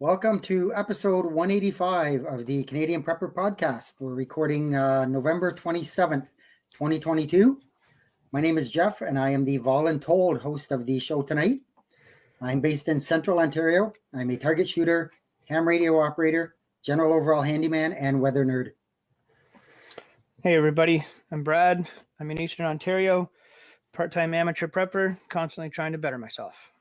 Welcome to episode 185 of the Canadian Prepper Podcast. We're recording November 27th, 2022. My name is Jeff, and I am the voluntold host of the show tonight. I'm based in Central Ontario. I'm a target shooter, ham radio operator, general overall handyman, and weather nerd. Hey everybody, I'm Brad. I'm in Eastern Ontario, part-time amateur prepper, constantly trying to better myself.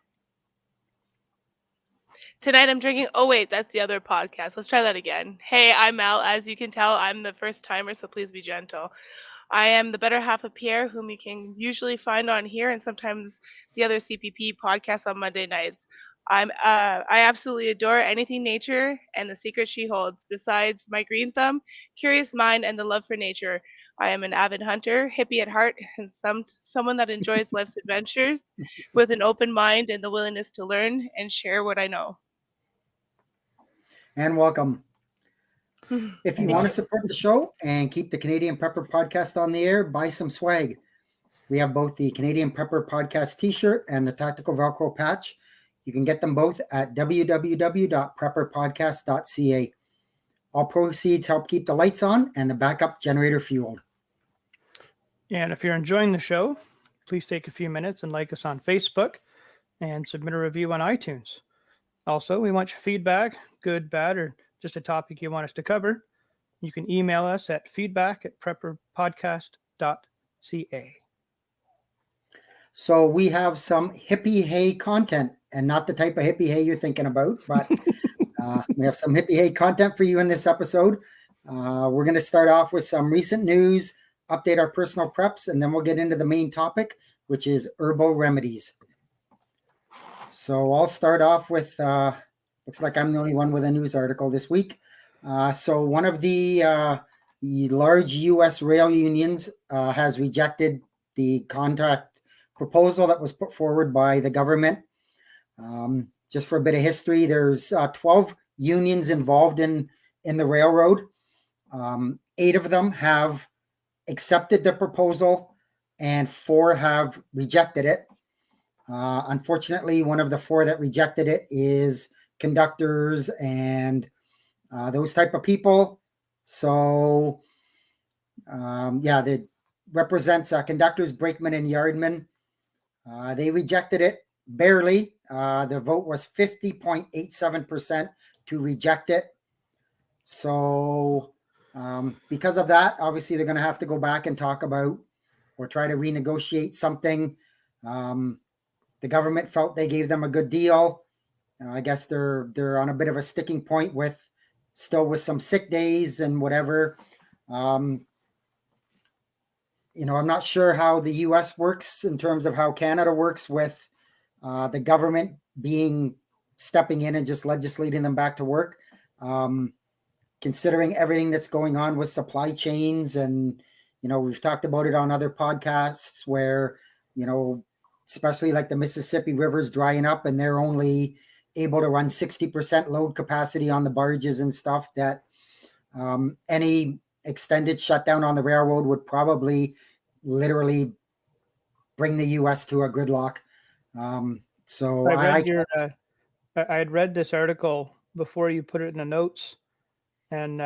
Tonight I'm drinking. Oh wait, that's the other podcast. Let's try that again. Hey, I'm Mel. As you can tell, I'm the first timer, so please be gentle. I am the better half of Pierre, whom you can usually find on here and sometimes the other CPP podcast on Monday nights. I absolutely adore anything nature and the secret she holds. Besides my green thumb, curious mind, and the love for nature, I am an avid hunter, hippie at heart, and someone that enjoys life's adventures with an open mind and the willingness to learn and share what I know. And welcome. If you want to support the show and keep the Canadian Prepper Podcast on the air, buy some swag. We have both the Canadian Prepper Podcast t-shirt and the Tactical Velcro patch. You can get them both at www.prepperpodcast.ca. All proceeds help keep the lights on and the backup generator fueled. And if you're enjoying the show, please take a few minutes and like us on Facebook and submit a review on iTunes. Also, we want your feedback, good, bad, or just a topic you want us to cover. You can email us at feedback@prepperpodcast.ca. So we have some hippie hay content, and not the type of hippie hay you're thinking about, but we have some hippie hay content for you in this episode. We're going to start off with some recent news, update our personal preps, and then we'll get into the main topic, which is herbal remedies. So I'll start off with, looks like I'm the only one with a news article this week. So one of the large U.S. rail unions has rejected the contract proposal that was put forward by the government. Just for a bit of history, there's 12 unions involved in the railroad. 8 of them have accepted the proposal and 4 have rejected it. Unfortunately, one of the 4 that rejected it is conductors and those type of people. So, that represents conductors, brakemen, and yardmen. They rejected it barely. The vote was 50.87% to reject it. So, because of that, obviously they're going to have to go back and talk about or try to renegotiate something. The government felt they gave them a good deal. I guess they're on a bit of a sticking point with some sick days and whatever. I'm not sure how the U.S. works in terms of how Canada works with the government stepping in and just legislating them back to work. Considering everything that's going on with supply chains, and we've talked about it on other podcasts where especially like the Mississippi River's drying up and they're only able to run 60% load capacity on the barges and stuff, that any extended shutdown on the railroad would probably literally bring the U.S. to a gridlock. So I had read this article before you put it in the notes, and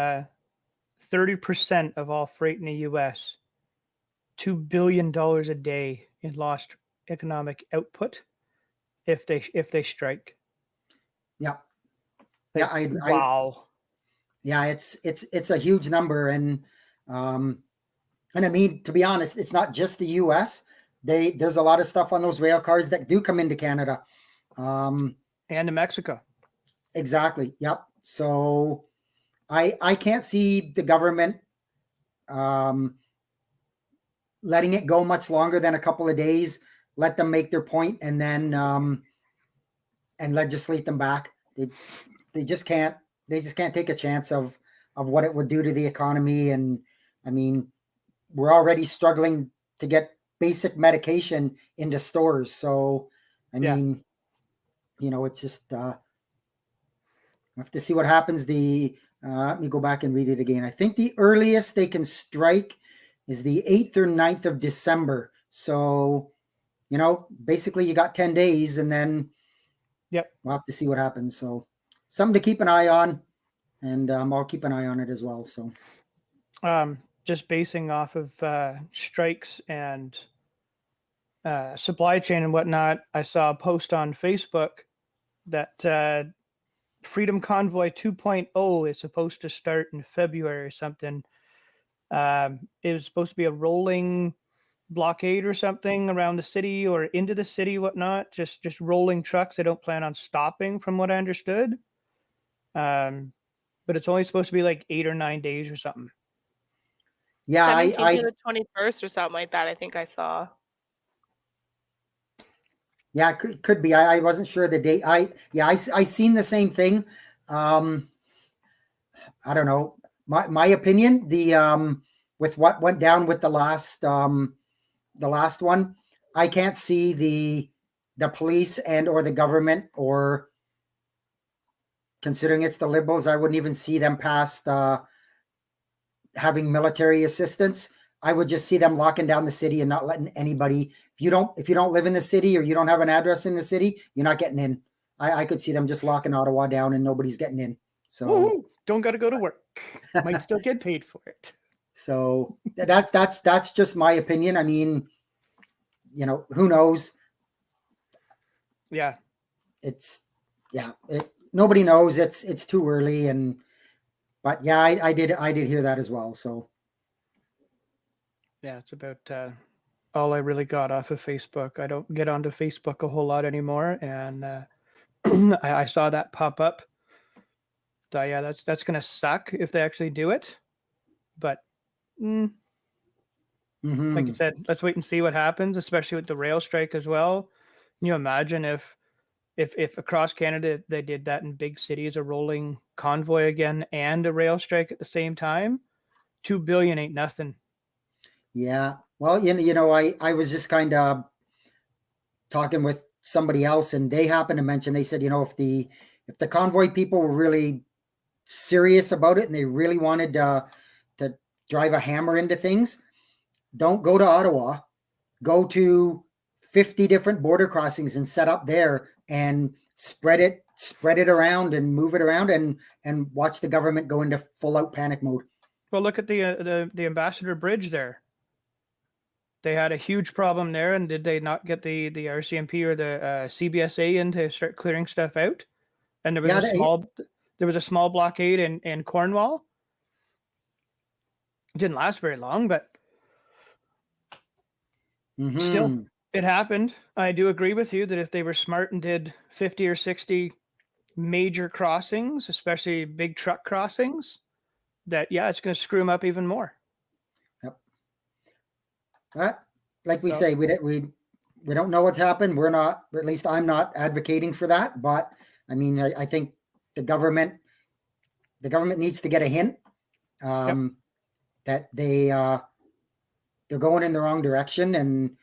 30% of all freight in the U.S., $2 billion a day in lost economic output if they strike. Yeah. Wow. It's a huge number. And I mean, to be honest, it's not just the US. There's a lot of stuff on those rail cars that do come into Canada. And to Mexico. Exactly. Yep. So I can't see the government letting it go much longer than a couple of days. Let them make their point and then and legislate them back. They just can't take a chance of what it would do to the economy. And I mean, we're already struggling to get basic medication into stores. So I mean, it's just I have to see what happens. Let me go back and read it again. I think the earliest they can strike is the 8th or 9th of December. So basically you got 10 days and then we'll have to see what happens. So something to keep an eye on, and I'll keep an eye on it as well. So, just basing off of strikes and supply chain and whatnot, I saw a post on Facebook that Freedom Convoy 2.0 is supposed to start in February or something. It was supposed to be a rolling blockade or something around the city or into the city, whatnot. Just rolling trucks. They don't plan on stopping, from what I understood. But it's only supposed to be like 8 or 9 days or something. yeah, 17th to the 21st or something like that. I think I saw. Yeah, could be. I wasn't sure the date. I seen the same thing. I don't know. My opinion, with what went down with the last one, I can't see the police and or the government, or considering it's the Liberals, I wouldn't even see them past having military assistance. I would just see them locking down the city and not letting anybody. If you don't live in the city or you don't have an address in the city, you're not getting in. I could see them just locking Ottawa down and nobody's getting in. So Ooh, don't got to go to work. Might still get paid for it. So that's just my opinion. I mean, who knows? Yeah, nobody knows. It's too early, but yeah, I did hear that as well. So yeah, it's about all I really got off of Facebook. I don't get onto Facebook a whole lot anymore, and I saw that pop up. So yeah, that's gonna suck if they actually do it. But like you said, let's wait and see what happens, especially with the rail strike as well. Can you imagine if across Canada they did that in big cities, a rolling convoy again and a rail strike at the same time? $2 billion ain't nothing. Yeah. Well, I was just kind of talking with somebody else, and they happened to mention, they said, if the convoy people were really serious about it and they really wanted to drive a hammer into things, don't go to Ottawa, go to 50 different border crossings and set up there and spread it around and move it around and watch the government go into full out panic mode. Well, look at the Ambassador Bridge there. They had a huge problem there, and did they not get the RCMP or the CBSA in to start clearing stuff out? And there was a small blockade in Cornwall. It didn't last very long, but still, it happened. I do agree with you that if they were smart and did 50 or 60 major crossings, especially big truck crossings, that it's going to screw them up even more. Yep. But like we say, we don't know what's happened. We're not, or at least I'm not advocating for that. But I mean, I think the government needs to get a hint that they're going in the wrong direction, and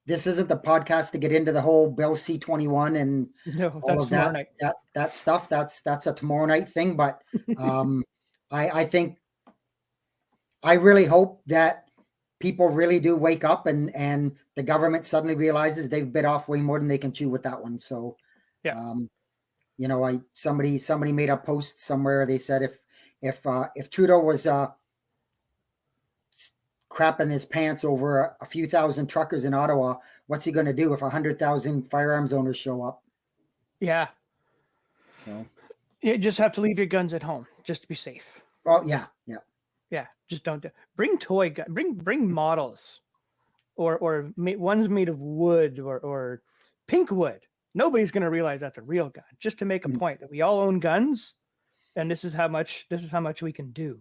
this isn't the podcast to get into the whole Bill C-21 and all of that stuff. That's a tomorrow night thing. But I think, I really hope that people really do wake up and the government suddenly realizes they've bit off way more than they can chew with that one. So, somebody made a post somewhere. They said if Trudeau was crapping his pants over a few thousand truckers in Ottawa, what's he going to do if 100,000 firearms owners show up? Yeah. So you just have to leave your guns at home just to be safe. Oh yeah. Just don't bring toy gun. Bring models, or ones made of wood or pink wood. Nobody's going to realize that's a real gun. Just to make a point that we all own guns, and this is how much we can do.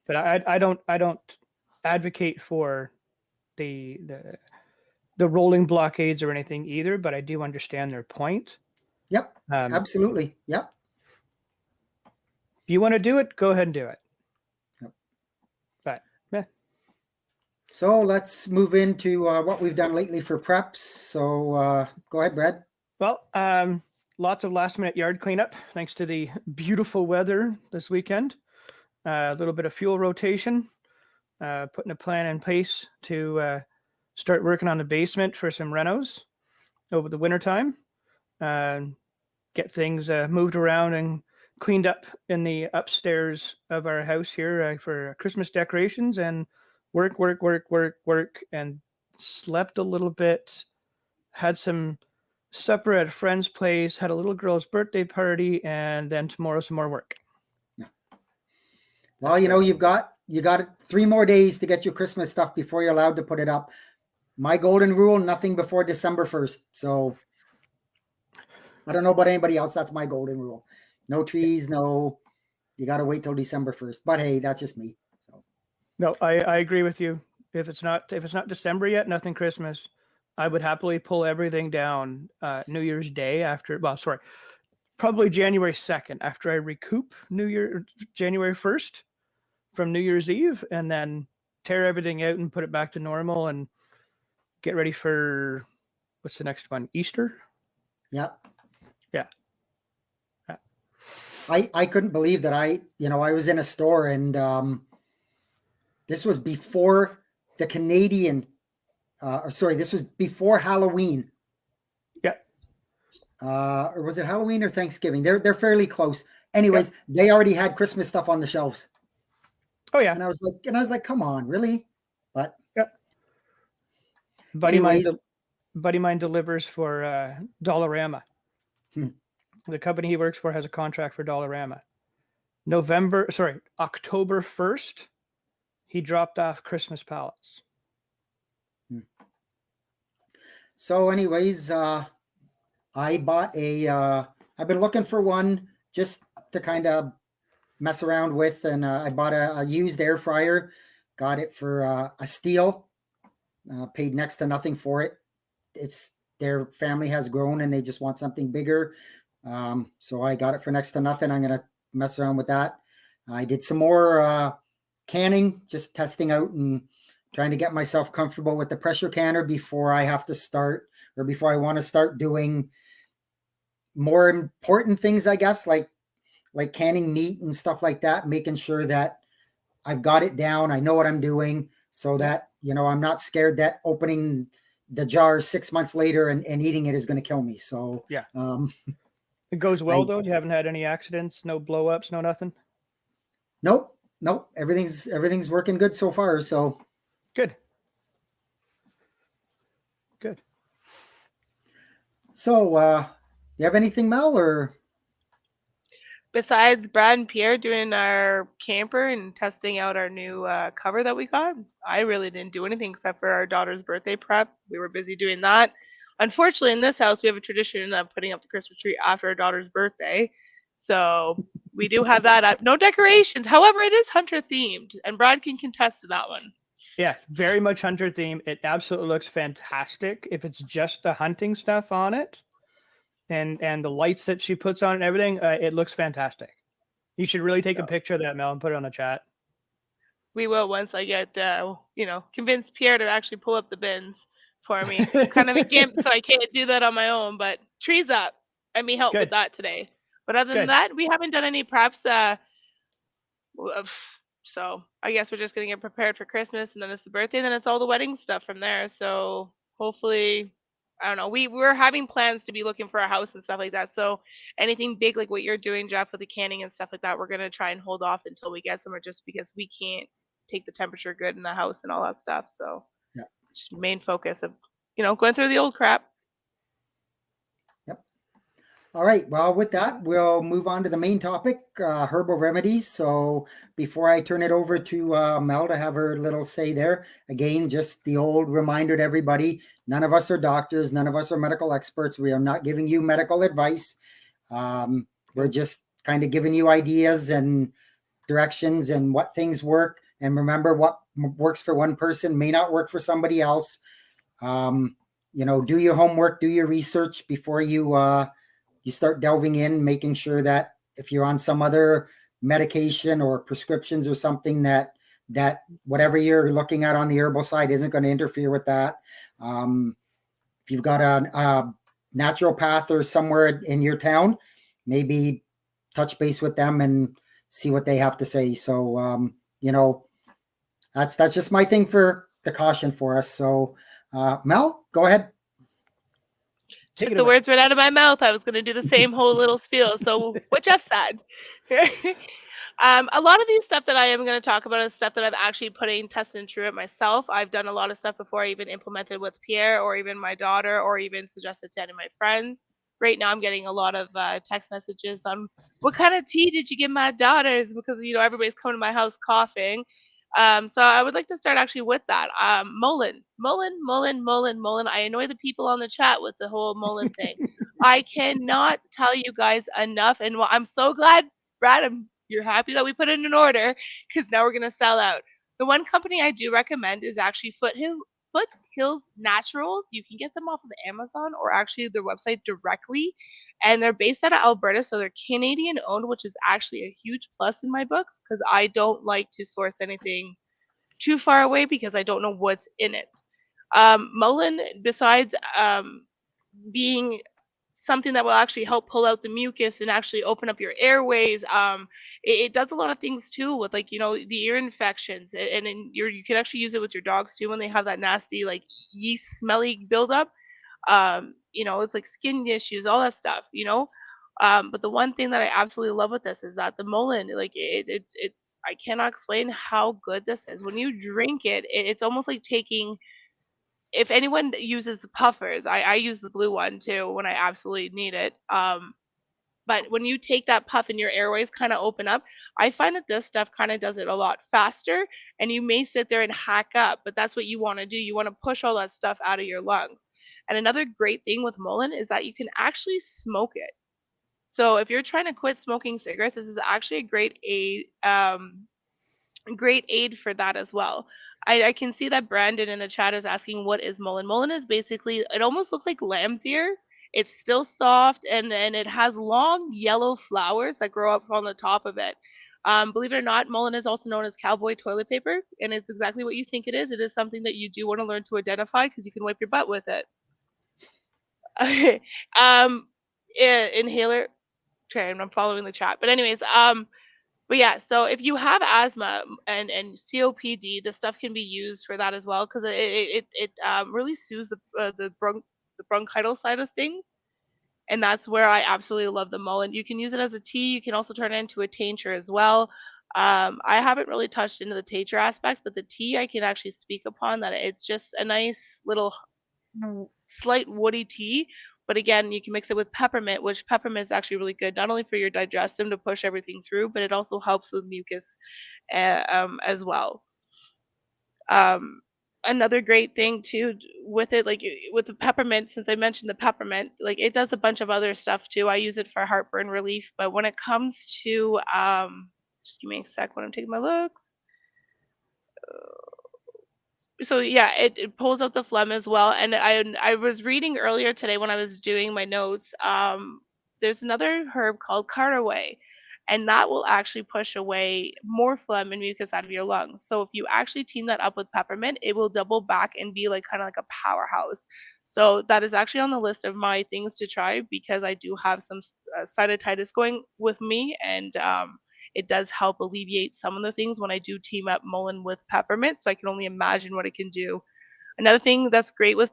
But I don't advocate for the rolling blockades or anything either. But I do understand their point. Yep. Absolutely. Yep. If you want to do it, go ahead and do it. Yep. But yeah. So let's move into what we've done lately for preps. So go ahead, Brad. Well, lots of last-minute yard cleanup thanks to the beautiful weather this weekend. A little bit of fuel rotation, putting a plan in place to start working on the basement for some renos over the wintertime. get things moved around and cleaned up in the upstairs of our house here for Christmas decorations, and work, and slept a little bit. Had some supper at a friend's place, had a little girl's birthday party, and then tomorrow some more work. Well, you got 3 more days to get your Christmas stuff before you're allowed to put it up. My golden rule, nothing before December 1st. So I don't know about anybody else. That's my golden rule. No trees, you got to wait till December 1st. But hey, that's just me. So no, I agree with you. If it's not December yet, nothing Christmas. I would happily pull everything down New Year's Day probably January 2nd after I recoup January 1st from New Year's Eve, and then tear everything out and put it back to normal and get ready for what's the next one? Easter? Yeah. Yeah. I couldn't believe that I was in a store, and this was before the Canadian this was before Halloween. Yeah. Or was it Halloween or Thanksgiving? They're fairly close. Anyways, They already had Christmas stuff on the shelves. Oh yeah. And I was like, come on, really? But buddy of mine delivers for Dollarama. The company he works for has a contract for Dollarama. October 1st, he dropped off Christmas pallets. So anyways, I bought I've been looking for one just to kind of mess around with, and I bought a used air fryer, got it for a steal, paid next to nothing for it. Their family has grown and they just want something bigger. So I got it for next to nothing. I'm going to mess around with that. I did some more canning, just testing out and trying to get myself comfortable with the pressure canner before I want to start doing more important things, I guess, like canning meat and stuff like that, making sure that I've got it down. I know what I'm doing, so that, I'm not scared that opening the jar 6 months later and eating it is going to kill me. So yeah. It goes well though. You haven't had any accidents, no blow ups, no nothing. Nope. Everything's working good so far. So good. So, you have anything, Mel, or? Besides Brad and Pierre doing our camper and testing out our new cover that we got, I really didn't do anything except for our daughter's birthday prep. We were busy doing that. Unfortunately, in this house, we have a tradition of putting up the Christmas tree after our daughter's birthday. So we do have that up. No decorations. However, it is hunter themed, and Brad can contest to that one. Yeah, very much hunter themed. It absolutely looks fantastic. If it's just the hunting stuff on it, and the lights that she puts on and everything, it looks fantastic. You should really take a picture of that, Mel, and put it on the chat. We will once I get, convince Pierre to actually pull up the bins for me. I'm kind of a gimp, so I can't do that on my own, but trees up. Let me help with that today. But other than that, we haven't done any preps. So I guess we're just going to get prepared for Christmas, and then it's the birthday, and then it's all the wedding stuff from there. So hopefully, I don't know. We're having plans to be looking for a house and stuff like that. So anything big like what you're doing, Jeff, with the canning and stuff like that, we're going to try and hold off until we get somewhere, just because we can't take the temperature good in the house and all that stuff. So just main focus of, going through the old crap. Yep. All right. Well, with that, we'll move on to the main topic, herbal remedies. So before I turn it over to Mel to have her little say there, again, just the old reminder to everybody, none of us are doctors. None of us are medical experts. We are not giving you medical advice. We're just kind of giving you ideas and directions and what things work. And remember, what works for one person may not work for somebody else. Do your homework, do your research before you start delving in, making sure that if you're on some other medication or prescriptions or something, that whatever you're looking at on the herbal side isn't going to interfere with that. If you've got a naturopath or somewhere in your town, maybe touch base with them and see what they have to say. So, that's just my thing for the caution for us. So, Mel, go ahead. Take Took it the away. words right out of my mouth. I was going to do the same whole little spiel. So what Jeff said. A lot of these stuff that I am going to talk about is stuff that I'm actually putting test and true it myself. I've done a lot of stuff before I even implemented with Pierre or even my daughter or even suggested to any of my friends. Right now, I'm getting a lot of text messages on what kind of tea did you give my daughters, because everybody's coming to my house coughing. So I would like to start actually with that. Mullein, Mullein, Mullein, Mullein, Mullein. I annoy the people on the chat with the whole Mullein thing. I cannot tell you guys enough, and I'm so glad, Brad. You're happy that we put it in order, because now we're gonna sell out. The one company I do recommend is actually Foothills Naturals. You can get them off of Amazon or actually their website directly, and they're based out of Alberta, so they're Canadian owned, which is actually a huge plus in my books because I don't like to source anything too far away because I don't know what's in it. Mullein, besides being something that will actually help pull out the mucus and actually open up your airways. It does a lot of things too with the ear infections, and then you can actually use it with your dogs too when they have that nasty like yeast smelly buildup. It's like skin issues, all that stuff. But the one thing that I absolutely love with this is that the Mullein, like it's I cannot explain how good this is. When you drink it, it's almost like taking, if anyone uses the puffers, I use the blue one too when I absolutely need it. But when you take that puff and your airways kind of open up, I find that this stuff kind of does it a lot faster. And you may sit there and hack up, but that's what you want to do. You want to push all that stuff out of your lungs. And another great thing with Mullein is that you can actually smoke it. So if you're trying to quit smoking cigarettes, this is actually a great aid for that as well. I can see that Brandon in the chat is asking what is Mullein. Mullein is basically, it almost looks like lamb's ear. It's still soft, and it has long yellow flowers that grow up on the top of it. Believe it or not, Mullein is also known as cowboy toilet paper, and it's exactly what you think it is. It is something that you do want to learn to identify because you can wipe your butt with it. um, inhaler. Okay, I'm following the chat, but anyways, but yeah, so if you have asthma and COPD, this stuff can be used for that as well because it really soothes the bronchital side of things, and that's where I absolutely love the Mullein. You can use it as a tea. You can also turn it into a tincture as well. I haven't really touched into the tincture aspect, but the tea I can actually speak upon that it's just a nice little slight woody tea. But again, you can mix it with peppermint, which peppermint is actually really good, not only for your digestion to push everything through, but it also helps with mucus as well. Another great thing too with it, like with the peppermint, since I mentioned the peppermint, like it does a bunch of other stuff too. I use it for heartburn relief, but when it comes to just give me a sec when I'm taking my looks. So yeah, it pulls out the phlegm as well. And I was reading earlier today when I was doing my notes. There's another herb called caraway, and that will actually push away more phlegm and mucus out of your lungs. So if you actually team that up with peppermint, it will double back and be like kind of like a powerhouse. So that is actually on the list of my things to try because I do have some sinusitis going with me, and it does help alleviate some of the things when I do team up Mullein with peppermint. So I can only imagine what it can do. Another thing that's great with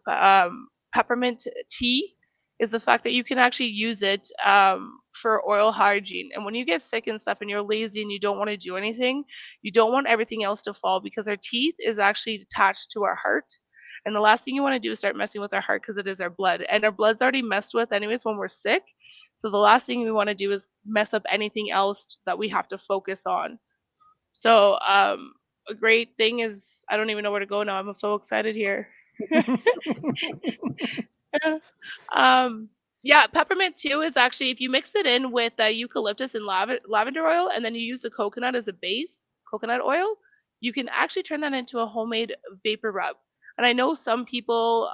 peppermint tea is the fact that you can actually use it for oral hygiene. And when you get sick and stuff and you're lazy and you don't want to do anything, you don't want everything else to fall because our teeth is actually attached to our heart. And the last thing you want to do is start messing with our heart because it is our blood. And our blood's already messed with anyways when we're sick. So the last thing we want to do is mess up anything else that we have to focus on. So a great thing is I don't even know where to go now. I'm so excited here. um, yeah, peppermint too is actually if you mix it in with eucalyptus and lavender oil, and then you use the coconut as a base, coconut oil, you can actually turn that into a homemade vapor rub. And I know some people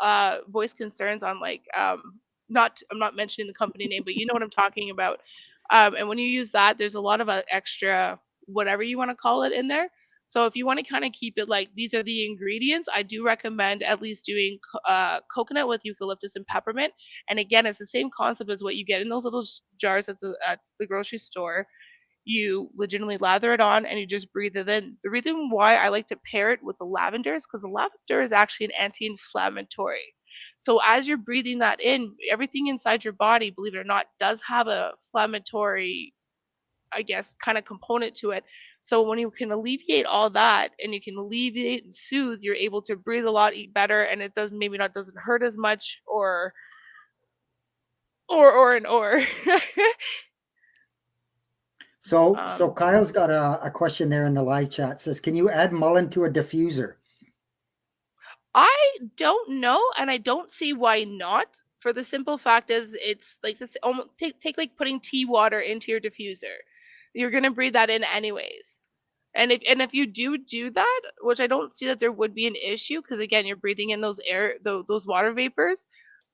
voice concerns on like not I'm not mentioning the company name, but you know what I'm talking about. And when you use that, there's a lot of extra whatever you want to call it in there. So if you want to kind of keep it like these are the ingredients, I do recommend at least doing coconut with eucalyptus and peppermint. And again, it's the same concept as what you get in those little jars at the grocery store. You legitimately lather it on and you just breathe it in. The reason why I like to pair it with the lavender is because the lavender is actually an anti-inflammatory. So as you're breathing that in, everything inside your body, believe it or not, does have a inflammatory, I guess, kind of component to it. So when you can alleviate all that and you can alleviate and soothe, you're able to breathe a lot, eat better, and it doesn't hurt as much or. So Kyle's got a question there in the live chat. Says, can you add mullein to a diffuser? I don't know, and I don't see why not. For the simple fact is, it's like this. Almost take like putting tea water into your diffuser. You're gonna breathe that in anyways. And if you do that, which I don't see that there would be an issue, because again, you're breathing in those water vapors.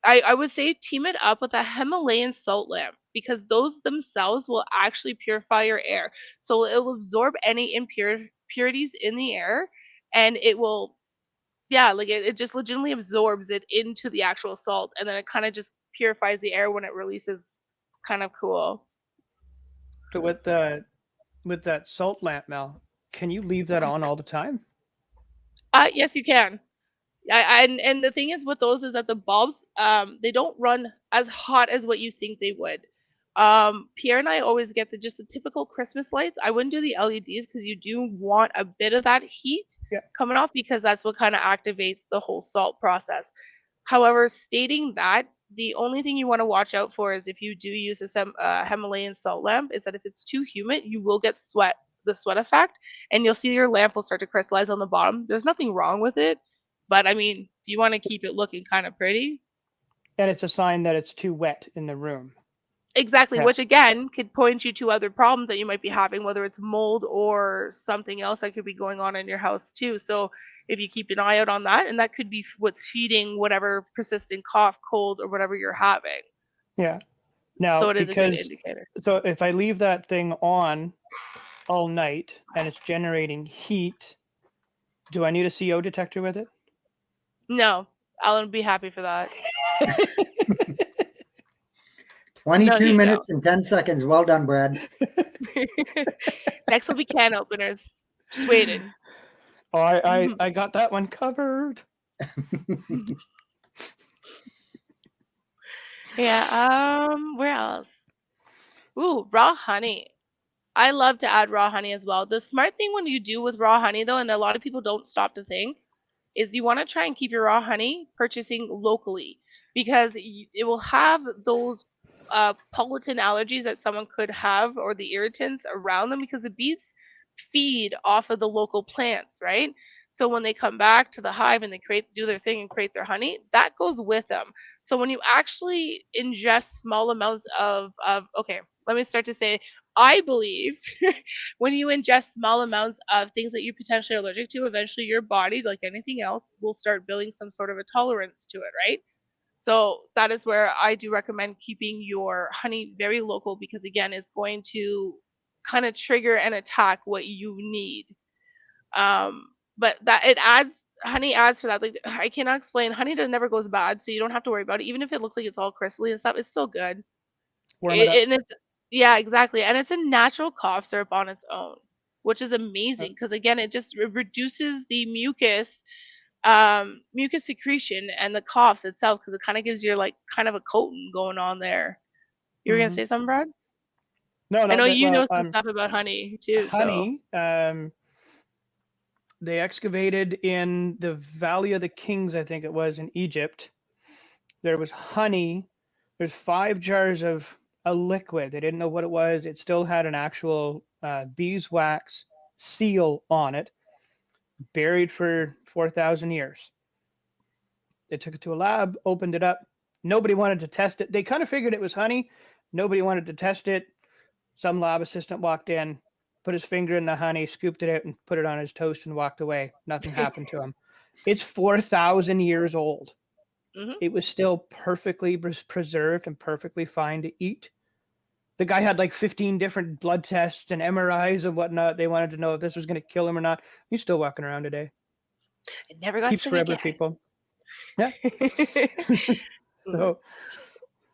I would say team it up with a Himalayan salt lamp, because those themselves will actually purify your air. So it will absorb any impurities in the air, and it will, yeah, like it just legitimately absorbs it into the actual salt, and then it kind of just purifies the air when it releases. It's kind of cool. So with that salt lamp, Mel, can you leave that on all the time? Yes, you can. And the thing is with those is that the bulbs, they don't run as hot as what you think they would. Pierre and I always get just the typical Christmas lights. I wouldn't do the LEDs because you do want a bit of that heat coming off, because that's what kind of activates the whole salt process. However, stating that, the only thing you want to watch out for is if you do use a Himalayan salt lamp, is that if it's too humid, you will get the sweat effect, and you'll see your lamp will start to crystallize on the bottom. There's nothing wrong with it, but I mean, if you want to keep it looking kind of pretty. And it's a sign that it's too wet in the room. Exactly, Yeah. which again could point you to other problems that you might be having, whether it's mold or something else that could be going on in your house too. So if you keep an eye out on that, and that could be what's feeding whatever persistent cough, cold, or whatever you're having. Yeah. Now, so it is a good indicator. So if I leave that thing on all night and it's generating heat, do I need a CO detector with it? No, Alan would be happy for that. 22 minutes and 10 seconds. Well done, Brad. Next will be can openers. Just waiting. Oh, I got that one covered. Yeah. Where else? Ooh, raw honey. I love to add raw honey as well. The smart thing when you do with raw honey, though, and a lot of people don't stop to think, is you want to try and keep your raw honey purchasing locally, because it will have those pollen allergies that someone could have, or the irritants around them, because the bees feed off of the local plants, right? So when they come back to the hive and they do their thing and create their honey, that goes with them. So when you actually ingest small amounts okay, let me start to say, I believe when you ingest small amounts of things that you're potentially allergic to, eventually your body, like anything else, will start building some sort of a tolerance to it, right? So that is where I do recommend keeping your honey very local, because again, it's going to kind of trigger and attack what you need. But that honey adds for that. Like, I cannot explain. Honey never goes bad, so you don't have to worry about it. Even if it looks like it's all crystally and stuff, it's still good. And it's, yeah, exactly. And it's a natural cough syrup on its own, which is amazing, because again, it just reduces the mucus secretion and the coughs itself, because it kind of gives you like kind of a coating going on there. You were gonna say something, Brad? No, I know you know some stuff about honey too. Honey, they excavated in the Valley of the Kings, I think it was, in Egypt. There was honey. There's 5 jars of a liquid. They didn't know what it was. It still had an actual beeswax seal on it, buried for 4,000 years. They took it to a lab, opened it up. Nobody wanted to test it. They kind of figured it was honey. Nobody wanted to test it. Some lab assistant walked in, put his finger in the honey, scooped it out, and put it on his toast and walked away. Nothing happened to him. It's 4,000 years old. Mm-hmm. It was still perfectly preserved and perfectly fine to eat. The guy had like 15 different blood tests and MRIs and whatnot. They wanted to know if this was going to kill him or not. He's still walking around today. It never got Keeps sick forever, again. people. Yeah. So,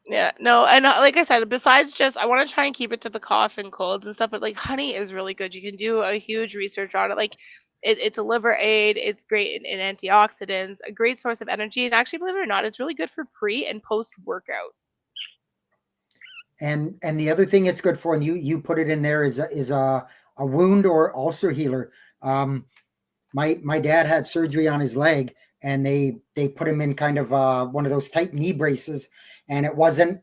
yeah, no, and like I said, besides just, I want to try and keep it to the cough and colds and stuff, but like honey is really good. You can do a huge research on it. Like It's a liver aid. It's great in antioxidants, a great source of energy, and actually, believe it or not, it's really good for pre and post workouts. And the other thing it's good for, and you put it in there, is a wound or ulcer healer. My dad had surgery on his leg, and they put him in kind of one of those tight knee braces, and it wasn't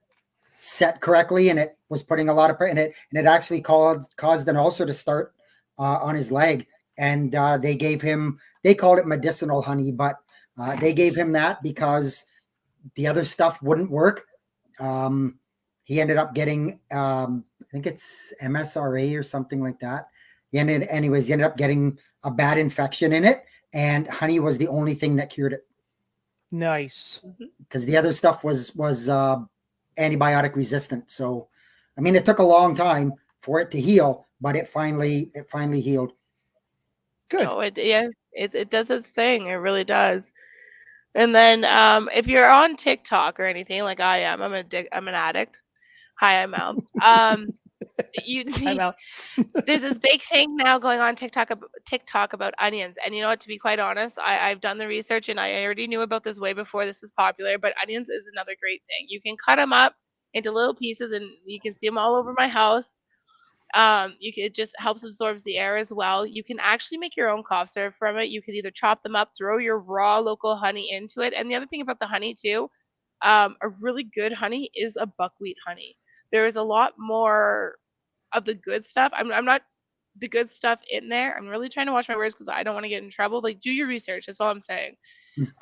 set correctly, and it was putting a lot of pressure in it, and it actually caused an ulcer to start on his leg. And they called it medicinal honey, but they gave him that because the other stuff wouldn't work. Um, he ended up getting, I think it's MSRA or something like that. He ended up getting a bad infection in it, and honey was the only thing that cured it. Nice. Because the other stuff was antibiotic resistant. So, I mean, it took a long time for it to heal, but it finally healed. Good. No, it does its thing. It really does. And then if you're on TikTok or anything like I am, I'm an addict. Hi, I'm Al. You'd I'm see out. there's this big thing now going on TikTok about onions. And you know what? To be quite honest, I've done the research and I already knew about this way before this was popular. But onions is another great thing. You can cut them up into little pieces, and you can see them all over my house. It just helps absorbs the air as well. You can actually make your own cough syrup from it. You can either chop them up, throw your raw local honey into it. And the other thing about the honey too, a really good honey is a buckwheat honey. There is a lot more of the good stuff. I'm not the good stuff in there. I'm really trying to watch my words because I don't want to get in trouble. Like, do your research. That's all I'm saying.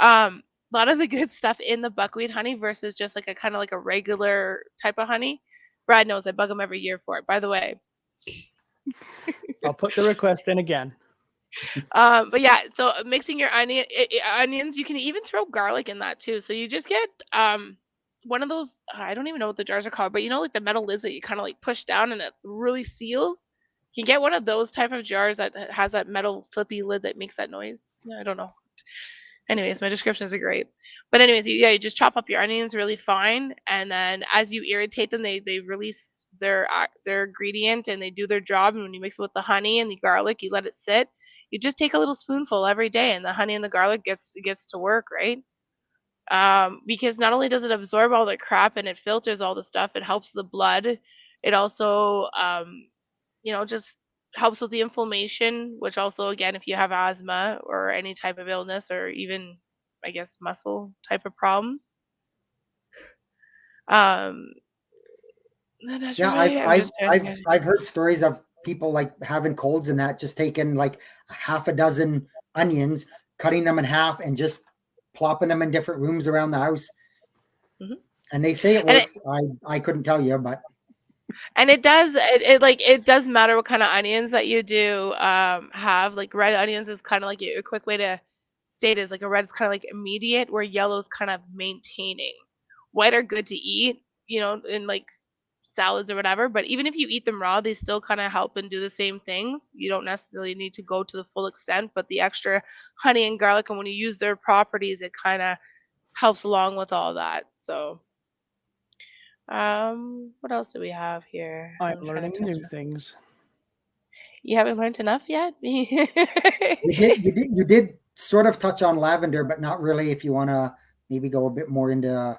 A lot of the good stuff in the buckwheat honey versus just like a kind of like a regular type of honey. Brad knows I bug him every year for it. By the way, I'll put the request in again. but yeah, so mixing your onions, you can even throw garlic in that too. So you just get one of those, I don't even know what the jars are called, but you know, like the metal lids that you kind of like push down and it really seals. You can get one of those type of jars that has that metal flippy lid that makes that noise. I don't know. Anyways, my descriptions are great. But anyways, you just chop up your onions really fine, and then as you irritate them, they release their ingredient and they do their job. And when you mix it with the honey and the garlic, you let it sit. You just take a little spoonful every day, and the honey and the garlic gets to work, right? Because not only does it absorb all the crap and it filters all the stuff, it helps the blood. It also, just helps with the inflammation, which also, again, if you have asthma or any type of illness or even, I guess, muscle type of problems. Um, that's Yeah, really, I'm just I've heard stories of people like having colds and that, just taking like half a dozen onions, cutting them in half, and just plopping them in different rooms around the house. Mhm. And they say it And works. I couldn't tell you, but it does it does matter what kind of onions that you do have. Like red onions is kind of like a quick way to state is like a red is kind of like immediate, where yellow is kind of maintaining. White are good to eat, in like salads or whatever, but even if you eat them raw, they still kind of help and do the same things. You don't necessarily need to go to the full extent, but the extra honey and garlic, and when you use their properties, it kind of helps along with all that. So what else do we have here? I'm I'm trying learning to touch new on. things. You haven't learned enough yet? you did sort of touch on lavender, but not really. If you want to maybe go a bit more into,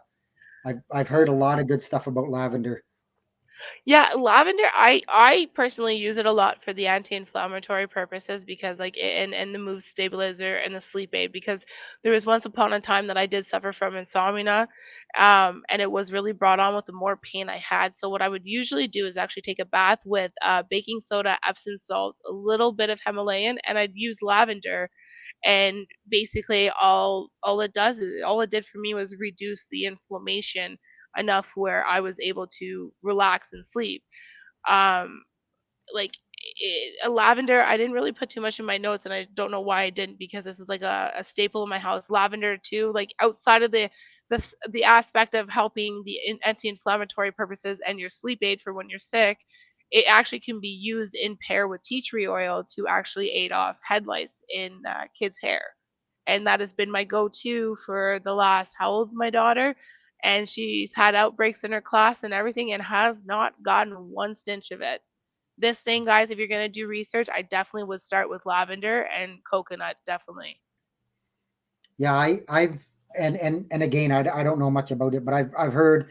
I've heard a lot of good stuff about lavender. Yeah, lavender, I personally use it a lot for the anti-inflammatory purposes because like and the mood stabilizer and the sleep aid, because there was once upon a time that I did suffer from insomnia, and it was really brought on with the more pain I had. So what I would usually do is actually take a bath with baking soda, Epsom salts, a little bit of Himalayan, and I'd use lavender. And basically all it did for me was reduce the inflammation enough where I was able to relax and sleep. Um, like a lavender, I didn't really put too much in my notes, and I don't know why I didn't, because this is like a staple in my house. Lavender too, like outside of the aspect of helping the anti-inflammatory purposes and your sleep aid for when you're sick, it actually can be used in pair with tea tree oil to actually aid off head lice in kids' hair. And that has been my go-to for the last, how old's my daughter? And she's had outbreaks in her class and everything and has not gotten one stench of it. this thing, guys, if you're going to do research, I definitely would start with lavender and coconut, definitely. Yeah, I've and again, I don't know much about it, but I've heard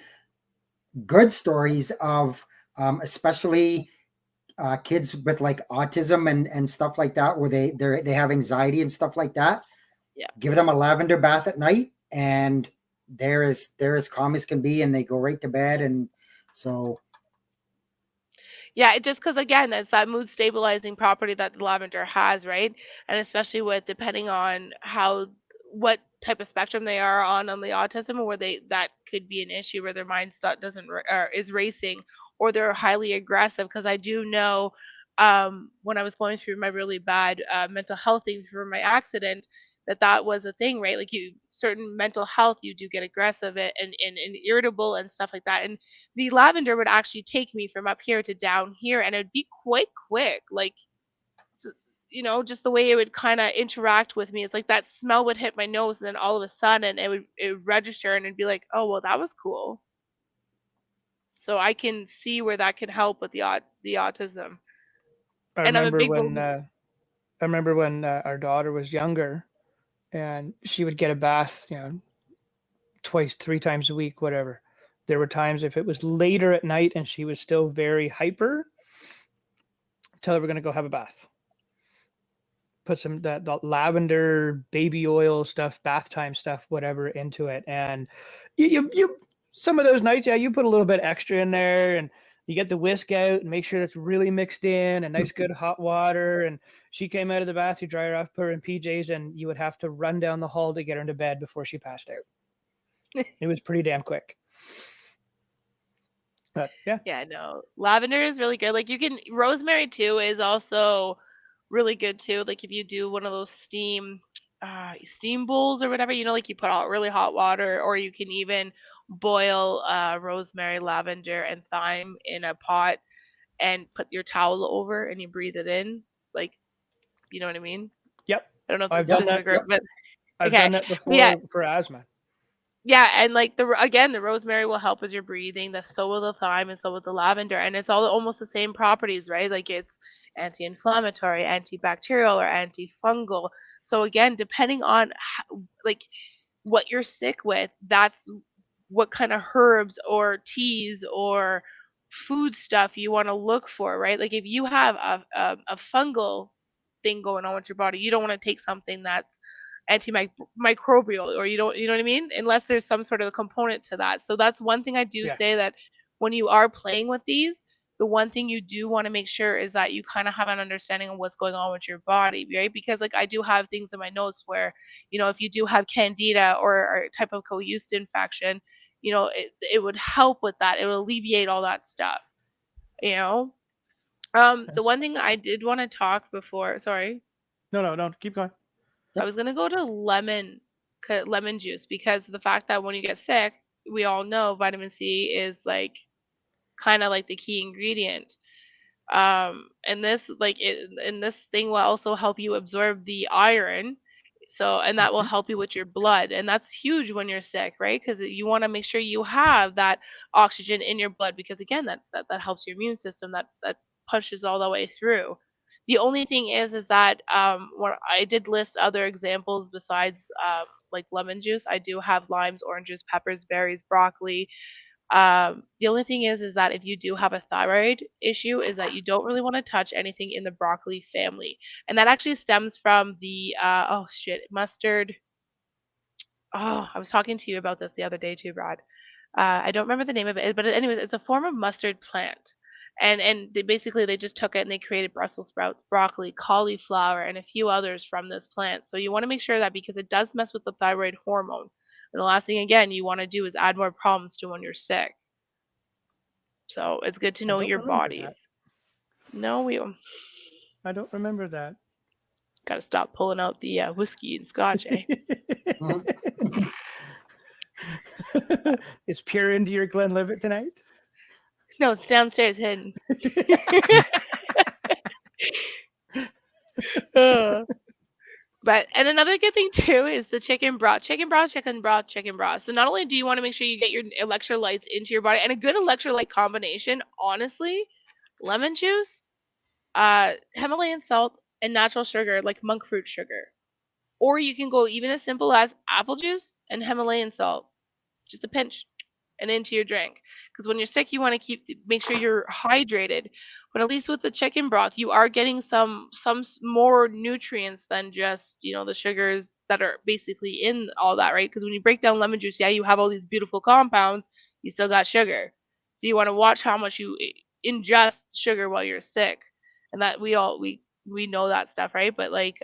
good stories of especially kids with like autism and stuff like that, where they have anxiety and stuff like that. Yeah. Give them a lavender bath at night, and they're as calm as can be, and they go right to bed. And so, Yeah, it just because again, that's that mood stabilizing property that the lavender has, right? And especially with depending on what type of spectrum they are on the autism, where that could be an issue where their mind doesn't or is racing, or they're highly aggressive. Because I do know, when I was going through my really bad mental health things for my accident, that was a thing, right? Like you certain mental health, you do get aggressive and irritable and stuff like that. And the lavender would actually take me from up here to down here, and it'd be quite quick. Like, s- just the way it would kind of interact with me. It's like that smell would hit my nose, and then all of a sudden it would register, and it'd be like, oh well, that was cool. So I can see where that could help with the autism. I And I'm a remember big when believer. our daughter was younger, and she would get a bath, twice, 3 times a week, whatever. There were times if it was later at night and she was still very hyper, tell her we're gonna go have a bath. Put some that lavender, baby oil stuff, bath time stuff, whatever, into it, and you some of those nights, yeah, you put a little bit extra in there, and you get the whisk out and make sure that's really mixed in, and nice good hot water. And she came out of the bath, you dry her off, put her in PJs, and you would have to run down the hall to get her into bed before she passed out. It was pretty damn quick. But yeah. Yeah, no. Lavender is really good. Like rosemary too is also really good too. Like if you do one of those steam bowls or whatever, like you put out really hot water, or you can even boil rosemary, lavender, and thyme in a pot and put your towel over and you breathe it in. Like, you know what I mean? Yep. I don't know if I've it's done specific that. or, but I've okay. done that But yeah, before for asthma. yeah, and like the rosemary will help with your breathing. So will the thyme, and so will the lavender, and it's all almost the same properties, right? Like it's anti-inflammatory, antibacterial, or antifungal. So again, depending on like what you're sick with, that's what kind of herbs or teas or food stuff you want to look for, right? Like if you have a fungal thing going on with your body, you don't want to take something that's antimicrobial, or you know what I mean? Unless there's some sort of component to that. So that's one thing I do Yeah. say, that when you are playing with these, the one thing you do want to make sure is that you kind of have an understanding of what's going on with your body, right? Because like I do have things in my notes where, if you do have candida or a type of co-yeast infection, it would help with that. It will alleviate all that stuff, you know? The one thing I did want to talk before, sorry. No, keep going. I was gonna go to lemon juice, because the fact that when you get sick, we all know vitamin C is like kind of like the key ingredient. And this thing will also help you absorb the iron, and that will Mhm. help you with your blood, and that's huge when you're sick, right? Because you want to make sure you have that oxygen in your blood, because again, that helps your immune system, that pushes all the way through. The only thing is that when I did list other examples besides like lemon juice, I do have limes, oranges, peppers, berries, broccoli. The only thing is that if you do have a thyroid issue, is that you don't really want to touch anything in the broccoli family, and that actually stems from the oh shit, mustard. Oh, I was talking to you about this the other day too, Brad. I don't remember the name of it, but anyways, it's a form of mustard plant, and they just took it and they created Brussels sprouts, broccoli, cauliflower, and a few others from this plant. So you want to make sure that, because it does mess with the thyroid hormone, and the last thing again you want to do is add more problems to when you're sick. So it's good to I know don't your remember that. bodies. No, we I don't remember that. gotta stop pulling out the whiskey and scotch, eh? Is Pure into your Glenlivet tonight? No, it's downstairs hidden. Uh, and another good thing too is the chicken broth. Chicken broth, chicken broth, chicken broth. So not only do you want to make sure you get your electrolytes into your body, and a good electrolyte combination, honestly, lemon juice, Himalayan salt and natural sugar like monk fruit sugar. Or you can go even as simple as apple juice and Himalayan salt, just a pinch, and into your drink. Because when you're sick, you want to make sure you're hydrated. But at least with the chicken broth, you are getting some more nutrients than just the sugars that are basically in all that, right? Because when you break down lemon juice, yeah, you have all these beautiful compounds, you still got sugar. So you want to watch how much you ingest sugar while you're sick, and that we know that stuff, right? But like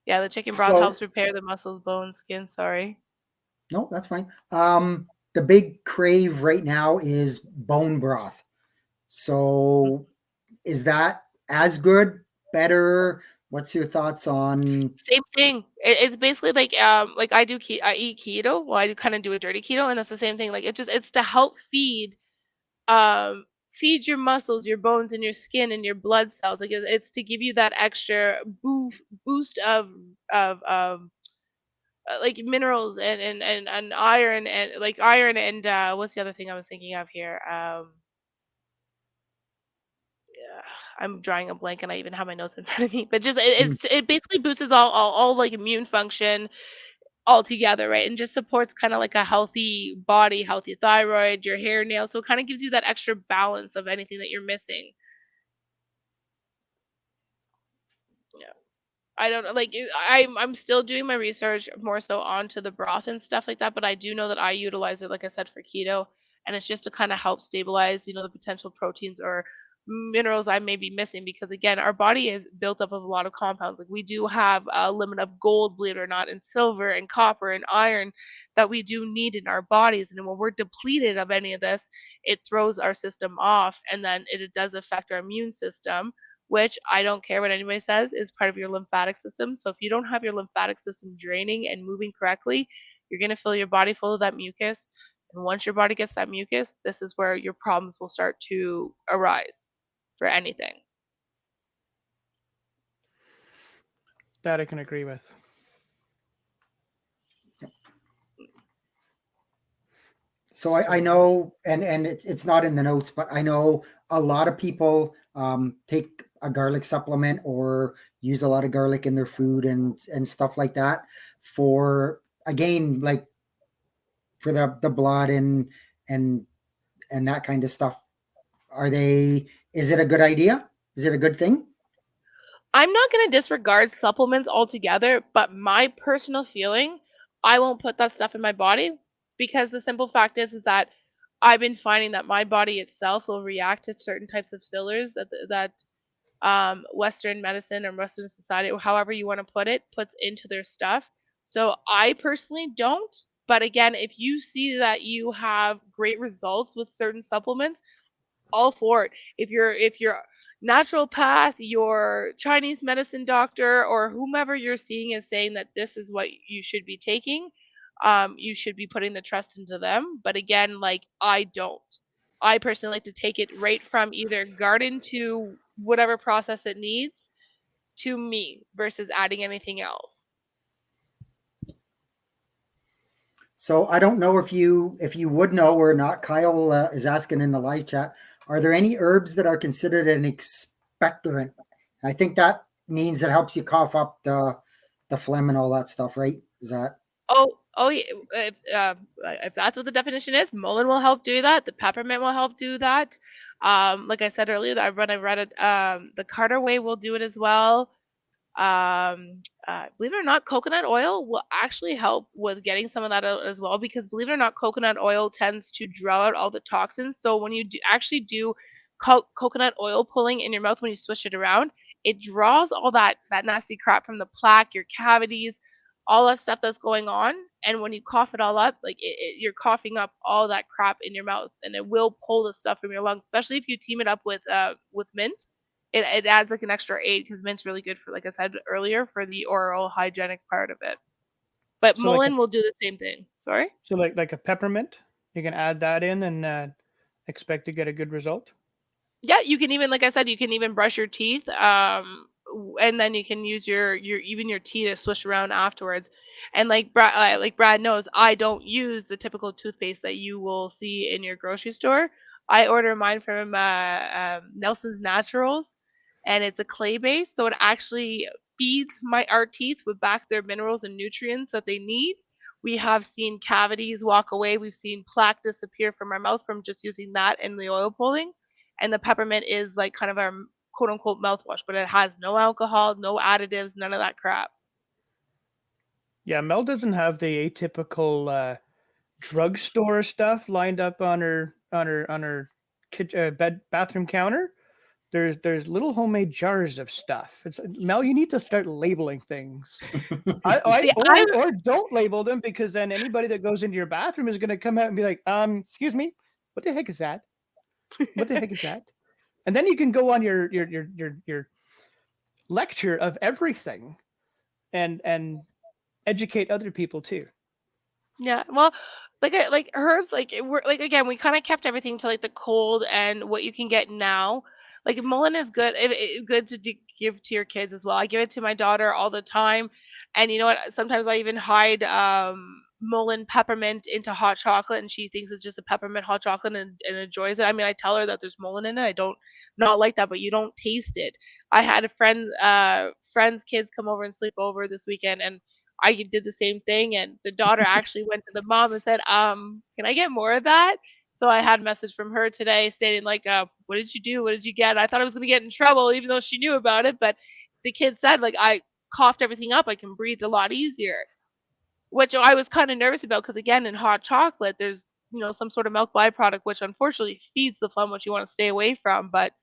yeah, the chicken broth So helps repair the muscles, bones, skin. Sorry. no, that's fine. The big crave right now is bone broth. So is that as good, better? What's your thoughts on? Same thing. It's basically like I eat keto. Well, I do kind of do a dirty keto, and that's the same thing. Like it's to help feed your muscles, your bones, and your skin and your blood cells. Like it's to give you that extra boost of like minerals and iron and like iron and what's the other thing I was thinking of here? Yeah, I'm drawing a blank and I even have my notes in front of me. But just it basically boosts all like immune function all together, right? And just supports kind of like a healthy body, healthy thyroid, your hair, nails. So it kind of gives you that extra balance of anything that you're missing. Yeah. I don't know, like I'm still doing my research more so onto the broth and stuff like that, but I do know that I utilize it, like I said, for keto, and it's just to kind of help stabilize, the potential proteins or minerals I may be missing because again, our body is built up of a lot of compounds. Like we do have a limit of gold, believe it or not, and silver and copper and iron that we do need in our bodies, and when we're depleted of any of this, it throws our system off, and then it does affect our immune system, which I don't care what anybody says is part of your lymphatic system. So if you don't have your lymphatic system draining and moving correctly, you're going to fill your body full of that mucus. And once your body gets that mucus, this is where your problems will start to arise for anything. That I can agree with. So I know, and it's not in the notes, but I know a lot of people take a garlic supplement or use a lot of garlic in their food and stuff like that for, again, like for the blood and and that kind of stuff. Are they? Is it a good idea? Is it a good thing? I'm not going to disregard supplements altogether, but my personal feeling, I won't put that stuff in my body because the simple fact is that I've been finding that my body itself will react to certain types of fillers that Western medicine or Western society, or however you want to put it, puts into their stuff. So I personally don't. But again, if you see that you have great results with certain supplements, all for it. If your naturopath, your Chinese medicine doctor, or whomever you're seeing is saying that this is what you should be taking, you should be putting the trust into them. But again, like I don't. I personally like to take it right from either garden to whatever process it needs to me versus adding anything else. So I don't know if you would know or not. Kyle is asking in the live chat. Are there any herbs that are considered an expectorant? I think that means it helps you cough up the phlegm and all that stuff, right? Is that Oh, yeah. If that's what the definition is, mullein will help do that. The peppermint will help do that. Like I said earlier, I read it. The Carter Way will do it as well. Believe it or not, coconut oil will actually help with getting some of that out as well because believe it or not, coconut oil tends to draw out all the toxins. So when you actually do coconut oil pulling in your mouth when you swish it around, it draws all that nasty crap from the plaque, your cavities, all that stuff that's going on. And when you cough it all up, like you're coughing up all that crap in your mouth, and it will pull the stuff from your lungs, especially if you team it up with mint. It adds like an extra aid because mint's really good for, like I said earlier, for the oral hygienic part of it. But So like a mullein will do the same thing. Sorry. so like a peppermint, you can add that in and expect to get a good result. Yeah, you can even, like I said, you can even brush your teeth, and then you can use your even your tea to swish around afterwards. And like Brad knows, I don't use the typical toothpaste that you will see in your grocery store. I order mine from Nelson's Naturals, and it's a clay base, so it actually feeds our teeth with back their minerals and nutrients that they need. We have seen cavities walk away. We've seen plaque disappear from our mouth from just using that and the oil pulling. And the peppermint is like kind of our quote unquote mouthwash, but it has no alcohol, no additives, none of that crap. Yeah, Mel doesn't have the atypical drugstore stuff lined up on her bathroom counter. There's little homemade jars of stuff. It's Mel, you need to start labeling things. See, Or don't label them, because then anybody that goes into your bathroom is going to come out and be like, excuse me, what the heck is that? What the heck is that? And then you can go on your lecture of everything and educate other people too. Yeah, well, like herbs, we're like again, we kind of kept everything to like the cold and what you can get now. Like mullein is good, good to give to your kids as well. I give it to my daughter all the time, and you know what? Sometimes I even hide mullein peppermint into hot chocolate, and she thinks it's just a peppermint hot chocolate and enjoys it. I mean, I tell her that there's mullein in it. I don't not like that, but you don't taste it. I had a friend's kids come over and sleep over this weekend, and I did the same thing, and the daughter actually went to the mom and said, can I get more of that?" So I had a message from her today stating like, "What did you do? What did you get?" I thought I was gonna get in trouble, even though she knew about it. But the kid said like, "I coughed everything up. I can breathe a lot easier," which I was kind of nervous about because again, in hot chocolate, there's some sort of milk byproduct, which unfortunately feeds the phlegm, which you want to stay away from. But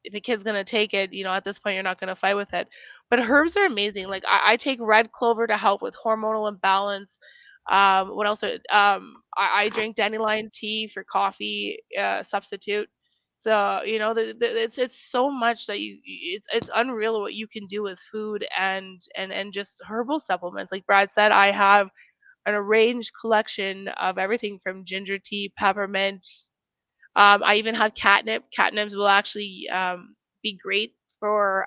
if a kid's gonna take it, at this point you're not gonna fight with it. But herbs are amazing. Like I take red clover to help with hormonal imbalance. What else? I drink dandelion tea for coffee substitute. So it's so much that it's unreal what you can do with food and just herbal supplements. Like Brad said, I have an arranged collection of everything from ginger tea, peppermint, I even have catnip. Catnips will actually be great for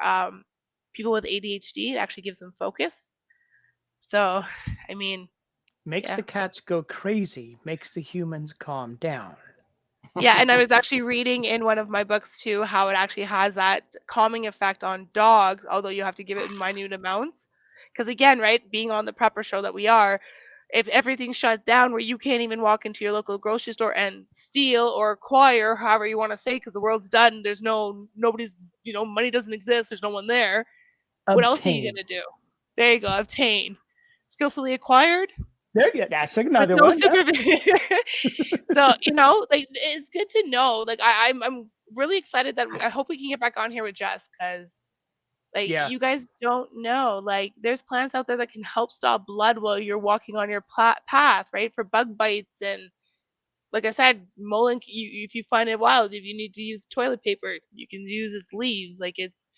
people with ADHD. It actually gives them focus. So, I mean, Makes yeah. the cats go crazy, makes the humans calm down. Yeah, and I was actually reading in one of my books too how it actually has that calming effect on dogs, although you have to give it in minute amounts. Because again, right, being on the prepper show that we are, if everything shuts down where you can't even walk into your local grocery store and steal or acquire, however you want to say, because the world's done, there's nobody's, money doesn't exist, there's no one there. What else are you Obtain. gonna do? There you go, obtain. Skillfully acquired. There you go. That's With another no one. Yeah. supervision. So, like it's good to know. Like I'm really excited that I hope we can get back on here with Jess because like Yeah. you guys don't know. Like there's plants out there that can help stop blood while you're walking on your path, right? For bug bites and like I said, mullein. If you find it wild, if you need to use toilet paper, you can use its leaves. Like it's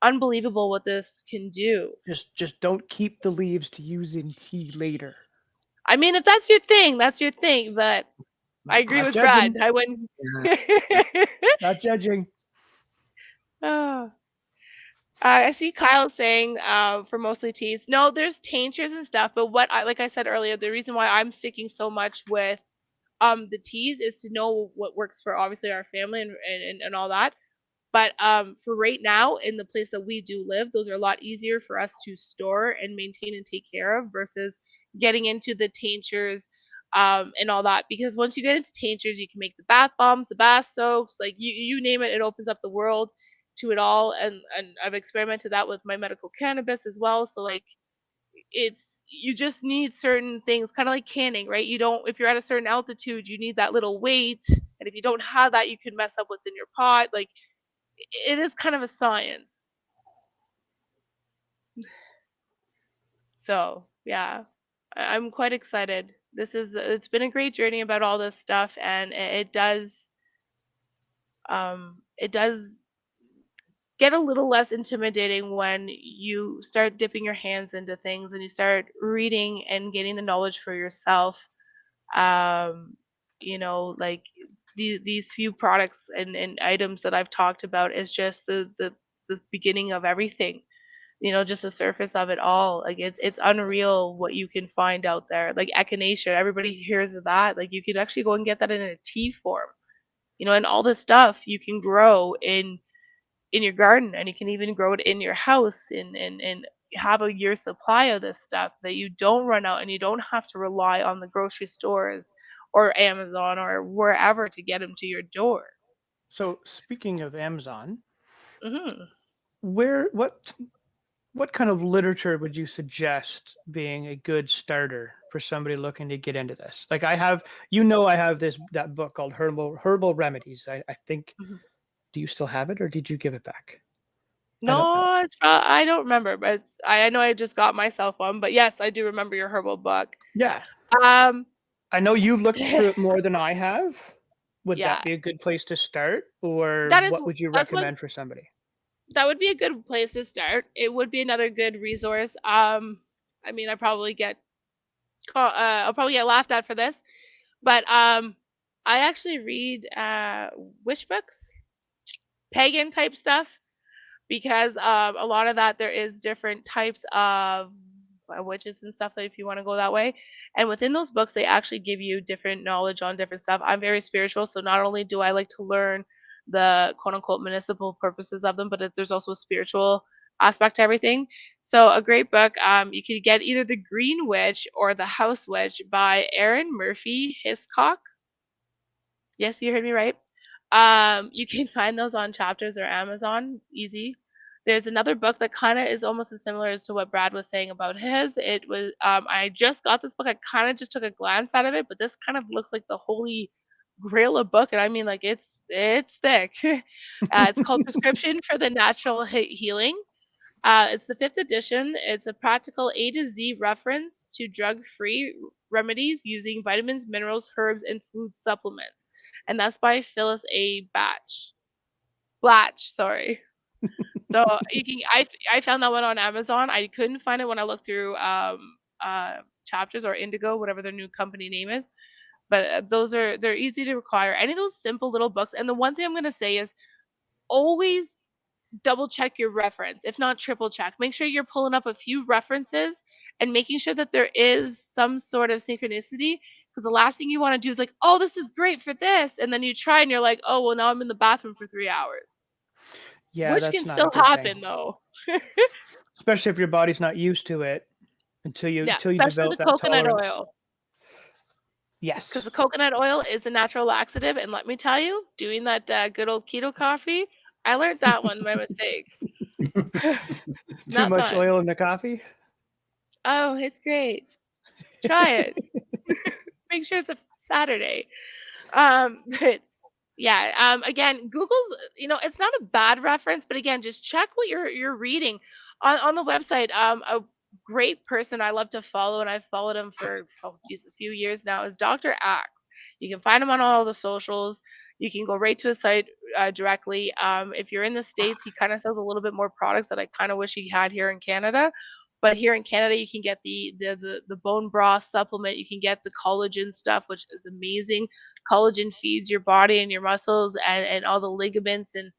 unbelievable what this can do. Just don't keep the leaves to use in tea later. I mean, if that's your thing, that's your thing. But I agree Not with judging. Brad. I wouldn't. Not judging. Oh. I see Kyle saying for mostly teas. No, there's tinctures and stuff, but like I said earlier, the reason why I'm sticking so much with the teas is to know what works for obviously our family and all that. But for right now, in the place that we do live, those are a lot easier for us to store and maintain and take care of versus getting into the tinctures and all that. Because once you get into tinctures, you can make the bath bombs, the bath soaks, like you name it. It opens up the world to it all. And I've experimented that with my medical cannabis as well. So like you just need certain things, kind of like canning, right? You don't if you're at a certain altitude, you need that little weight, and if you don't have that, you can mess up what's in your pot. Like it is kind of a science. So yeah, I'm quite excited. It's been a great journey about all this stuff, and it does get a little less intimidating when you start dipping your hands into things and you start reading and getting the knowledge for yourself. Um, like these few products and items that I've talked about is just the beginning of everything. Just the surface of it all. Like it's unreal what you can find out there. Like echinacea, everybody hears of that. Like you could actually go and get that in a tea form. and all this stuff you can grow in your garden, and you can even grow it in your house, and have a year's supply of this stuff that you don't run out, and you don't have to rely on the grocery stores or Amazon or wherever to get them to your door. So speaking of Amazon, Hmm. where what kind of literature would you suggest being a good starter for somebody looking to get into this? Like I have, I have that book called Herbal Remedies. I think. Hmm. Do you still have it, or did you give it back? I don't know. No, I don't remember, but I know I just got myself one. But yes, I do remember your herbal book. Yeah, Um, I know you've looked through it more than I have. Would yeah, that be a good place to start, or that is what would you that's what recommend for somebody? that would be a good place to start. It would be another good resource. I mean, I'll probably get laughed at for this, but I actually read witch books, pagan type stuff, because a lot of that there is different types of witches and stuff, that if you want to go that way, and within those books they actually give you different knowledge on different stuff. I'm very spiritual, so not only do I like to learn the quote unquote municipal purposes of them, but there's also a spiritual aspect to everything. So a great book, you could get either The Green Witch or The House Witch by Erin Murphy Hiscock. Yes, you heard me right. You can find those on Chapters or Amazon, easy. There's another book that kind of is almost as similar as to what Brad was saying about his. It was I just got this book. I kind of just took a glance at of it, but this kind of looks like the holy grail of book, and I mean, like, it's thick. It's called Prescription for the Natural Healing. It's the fifth edition. It's a practical A to Z reference to drug-free remedies using vitamins, minerals, herbs, and food supplements. And that's by Phyllis A. Blatch, sorry. So you can I found that one on Amazon. I couldn't find it when I looked through Chapters or Indigo, whatever their new company name is. But they're easy to acquire. Any of those simple little books. And the one thing I'm gonna say is always double check your reference, if not triple check. Make sure you're pulling up a few references and making sure that there is some sort of synchronicity. Because the last thing you want to do is like, oh, this is great for this. And then you try and you're like, oh, well, now I'm in the bathroom for 3 hours. Yeah, Which that's can not a still good thing, happen though. especially if your body's not used to it Yeah, until you especially the develop that coconut tolerance. oil. Because Yes. the coconut oil is a natural laxative. And let me tell you, doing that good old keto coffee, I learned that one by mistake. Too Not much fun. oil in the coffee? Oh, it's great. Try it. Make sure it's a Saturday. But yeah, again, Google's, it's not a bad reference, but again, just check what you're reading on the website. A great person I love to follow, and I've followed him for a few years now, is Dr. Axe. You can find him on all the socials. You can go right to his site directly. If you're in the States, he kind of sells a little bit more products that I kind of wish he had here in Canada. But here in Canada, you can get the bone broth supplement. You can get the collagen stuff, which is amazing. Collagen feeds your body and your muscles and all the ligaments, and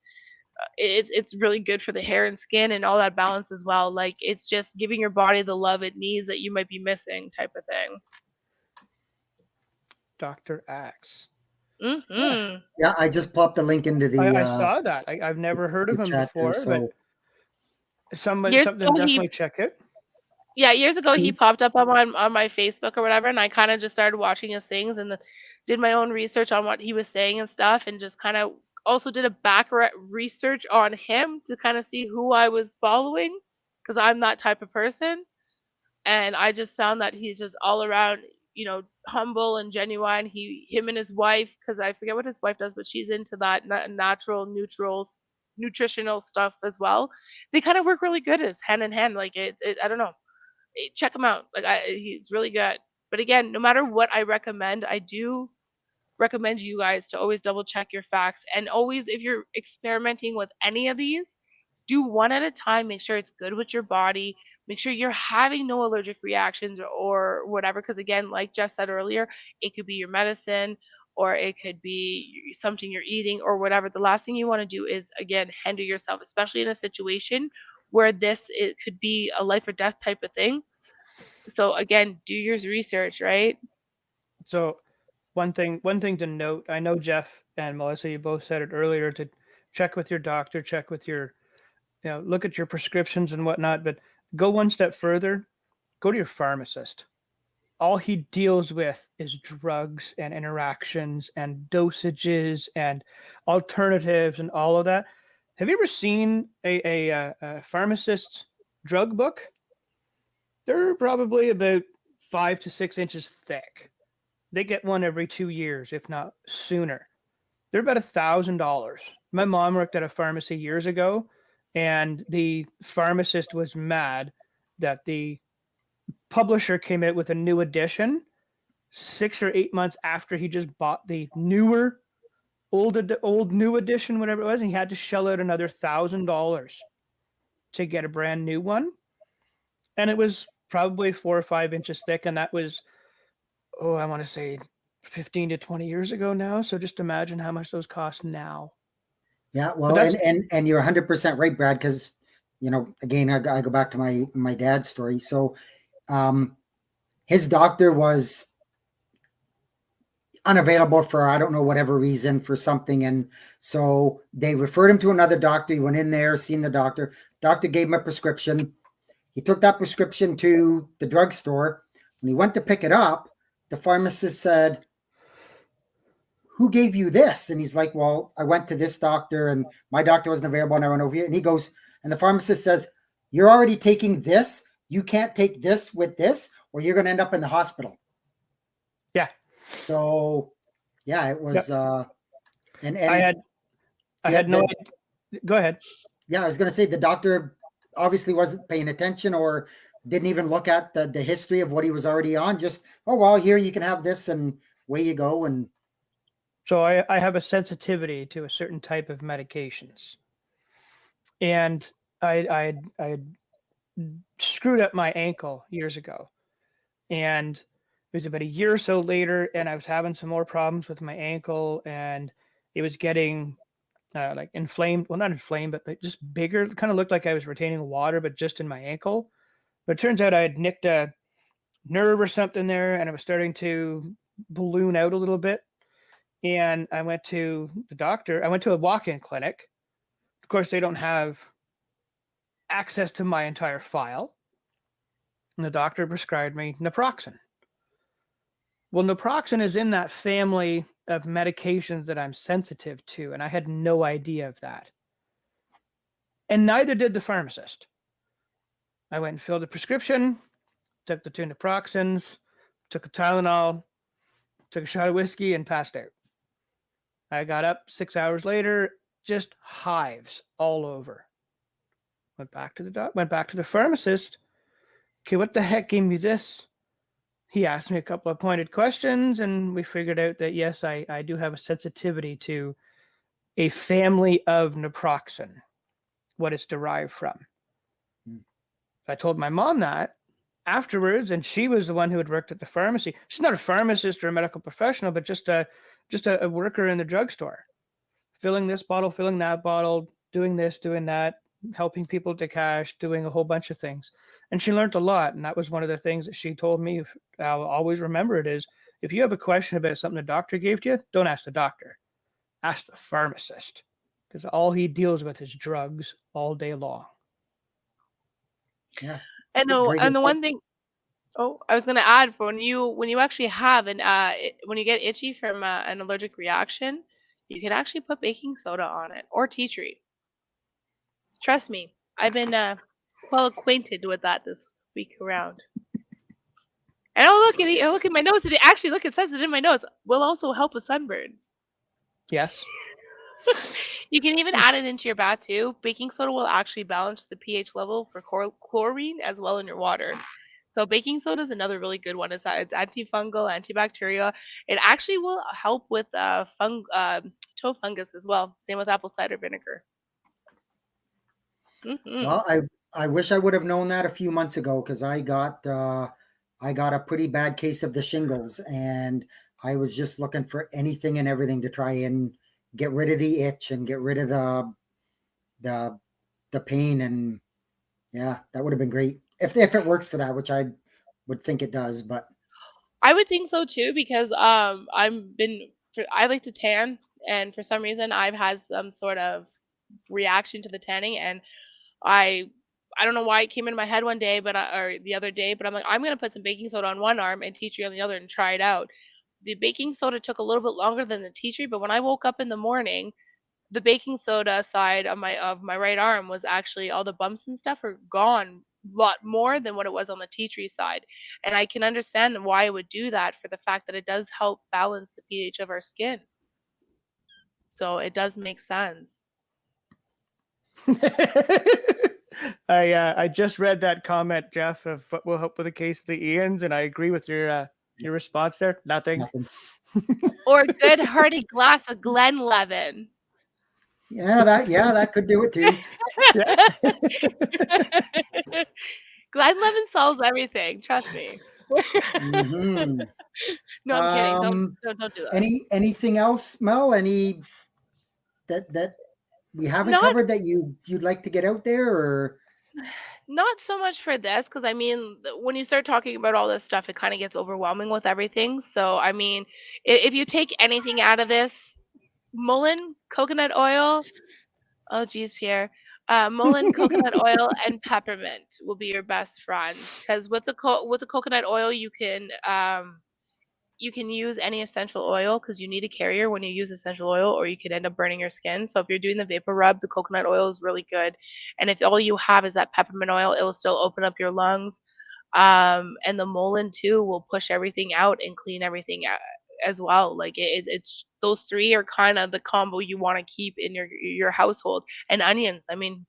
it's really good for the hair and skin and all that balance as well. Like, it's just giving your body the love it needs that you might be missing, type of thing. Dr. Axe. Yeah, Hmm. Yeah, I just popped a link into I saw that. I've never heard of the him chat there. before, but something Years ago, definitely check it. years ago he popped up on my Facebook or whatever, and I kind of just started watching his things and did my own research on what he was saying and stuff, and just kind of also did a research on him to kind of see who I was following, because I'm that type of person. And I just found that he's just all around, humble and genuine. Him and his wife, because I forget what his wife does, but she's into that natural, nutritional stuff as well. They kind of work really good as hand in hand. Like, I don't know. Check him out. Like, he's really good. But again, no matter what I recommend, I do recommend you guys to always double check your facts, and always, if you're experimenting with any of these, do one at a time. Make sure it's good with your body. Make sure you're having no allergic reactions or whatever, because again, like Jeff said earlier, it could be your medicine, or it could be something you're eating or whatever. The last thing you want to do is, again, hinder yourself, especially in a situation where it could be a life or death type of thing. So again, do your research, right? So one thing to note, I know Jeff and Melissa, you both said it earlier, to check with your doctor, check with your, look at your prescriptions and whatnot, but go one step further, go to your pharmacist. All he deals with is drugs and interactions and dosages and alternatives and all of that. Have you ever seen a pharmacist's drug book? They're probably about 5 to 6 inches thick. They get one every 2 years, if not sooner. They're about $1,000. My mom worked at a pharmacy years ago, and the pharmacist was mad that the publisher came out with a new edition 6 or 8 months after he just bought the newer, old new edition, whatever it was, and he had to shell out another $1,000 to get a brand new one. And it was probably 4 or 5 inches thick, and that was, I want to say 15 to 20 years ago now. So just imagine how much those cost now. Yeah, well, and you're 100% right, Brad, because, again, I go back to my dad's story. So his doctor was unavailable for, I don't know, whatever reason, for something. And so they referred him to another doctor. He went in there, seen the doctor. Doctor gave him a prescription. He took that prescription to the drugstore. When he went to pick it up, the pharmacist said, "Who gave you this?" And he's like, "Well, I went to this doctor and my doctor wasn't available and I went over here." And he goes, and the pharmacist says, "You're already taking this. You can't take this with this or you're going to end up in the hospital." Yeah. So, yeah, it was, and I had no idea. Go ahead. Yeah, I was going to say the doctor obviously wasn't paying attention or didn't even look at the history of what he was already on. Just, "Oh, well, here you can have this," and away you go. And so I have a sensitivity to a certain type of medications, and I screwed up my ankle years ago, and it was about a year or so later, and I was having some more problems with my ankle, and it was getting like inflamed. Well, not inflamed, but just bigger. It kind of looked like I was retaining water, but just in my ankle. But it turns out I had nicked a nerve or something there, and it was starting to balloon out a little bit. And I went to the doctor. I went to a walk-in clinic. Of course, they don't have access to my entire file. And the doctor prescribed me naproxen. Well, naproxen is in that family of medications that I'm sensitive to, and I had no idea of that. And neither did the pharmacist. I went and filled a prescription, took the 2 naproxens, took a Tylenol, took a shot of whiskey, and passed out. I got up 6 hours later, just hives all over. Went back to the pharmacist. Okay, what the heck gave me this? He asked me a couple of pointed questions, and we figured out that yes, I do have a sensitivity to a family of naproxen, what it's derived from. I told my mom that afterwards, and she was the one who had worked at the pharmacy. She's not a pharmacist or a medical professional, but just a worker in the drugstore, filling this bottle, filling that bottle, doing this, doing that, helping people to cash, doing a whole bunch of things. And she learned a lot. And that was one of the things that she told me. I'll always remember it is, if you have a question about something the doctor gave to you, don't ask the doctor. Ask the pharmacist, because all he deals with is drugs all day long. yeah. And the one thing, I was gonna add, for when you actually have when you get itchy from an allergic reaction, you can actually put baking soda on it or tea tree. Trust me, I've been well acquainted with that this week around. And look at my nose. It says it in my nose. Will also help with sunburns. Yes. You can even add it into your bath too. Baking soda will actually balance the pH level for chlorine as well in your water. So baking soda is another really good one. It's antifungal, antibacterial. It actually will help with toe fungus as well. Same with apple cider vinegar. Mm-hmm. Well, I wish I would have known that a few months ago, because I got a pretty bad case of the shingles, and I was just looking for anything and everything to try and get rid of the itch and get rid of the pain. And yeah, that would have been great if it works for that, which I would think it does. But I would think so too because I like to tan, and for some reason I've had some sort of reaction to the tanning, and I I don't know why it came into my head one day, or the other day, but I'm like, I'm gonna put some baking soda on one arm and tea tree on the other and try it out. The baking soda took a little bit longer than the tea tree, but when I woke up in the morning, the baking soda side of my right arm was actually all the bumps and stuff are gone a lot more than what it was on the tea tree side. And I can understand why it would do that for the fact that it does help balance the pH of our skin. So it does make sense. I just read that comment, Jeff, of what will help with the case of the Ians, and I agree with your response there. Nothing. Or a good hearty glass of Glenlivet. Yeah, that could do it too. Glenlivet solves everything. Trust me. Mm-hmm. No, I'm kidding. Don't do that. Anything else, Mel? Any that we haven't Not covered that you'd like to get out there, or not so much for this, because I mean, when you start talking about all this stuff, it kind of gets overwhelming with everything. So I mean, if you take anything out of this, mullein, coconut oil. Oh, geez, Pierre. Mullein, coconut oil, and peppermint will be your best friends. Because with the coconut oil, you can use any essential oil because you need a carrier when you use essential oil, or you could end up burning your skin. So if you're doing the vapor rub, the coconut oil is really good. And if all you have is that peppermint oil, it will still open up your lungs. And the mullein too will push everything out and clean everything out as well. Like it's those three are kind of the combo you want to keep in your household. And onions, I mean,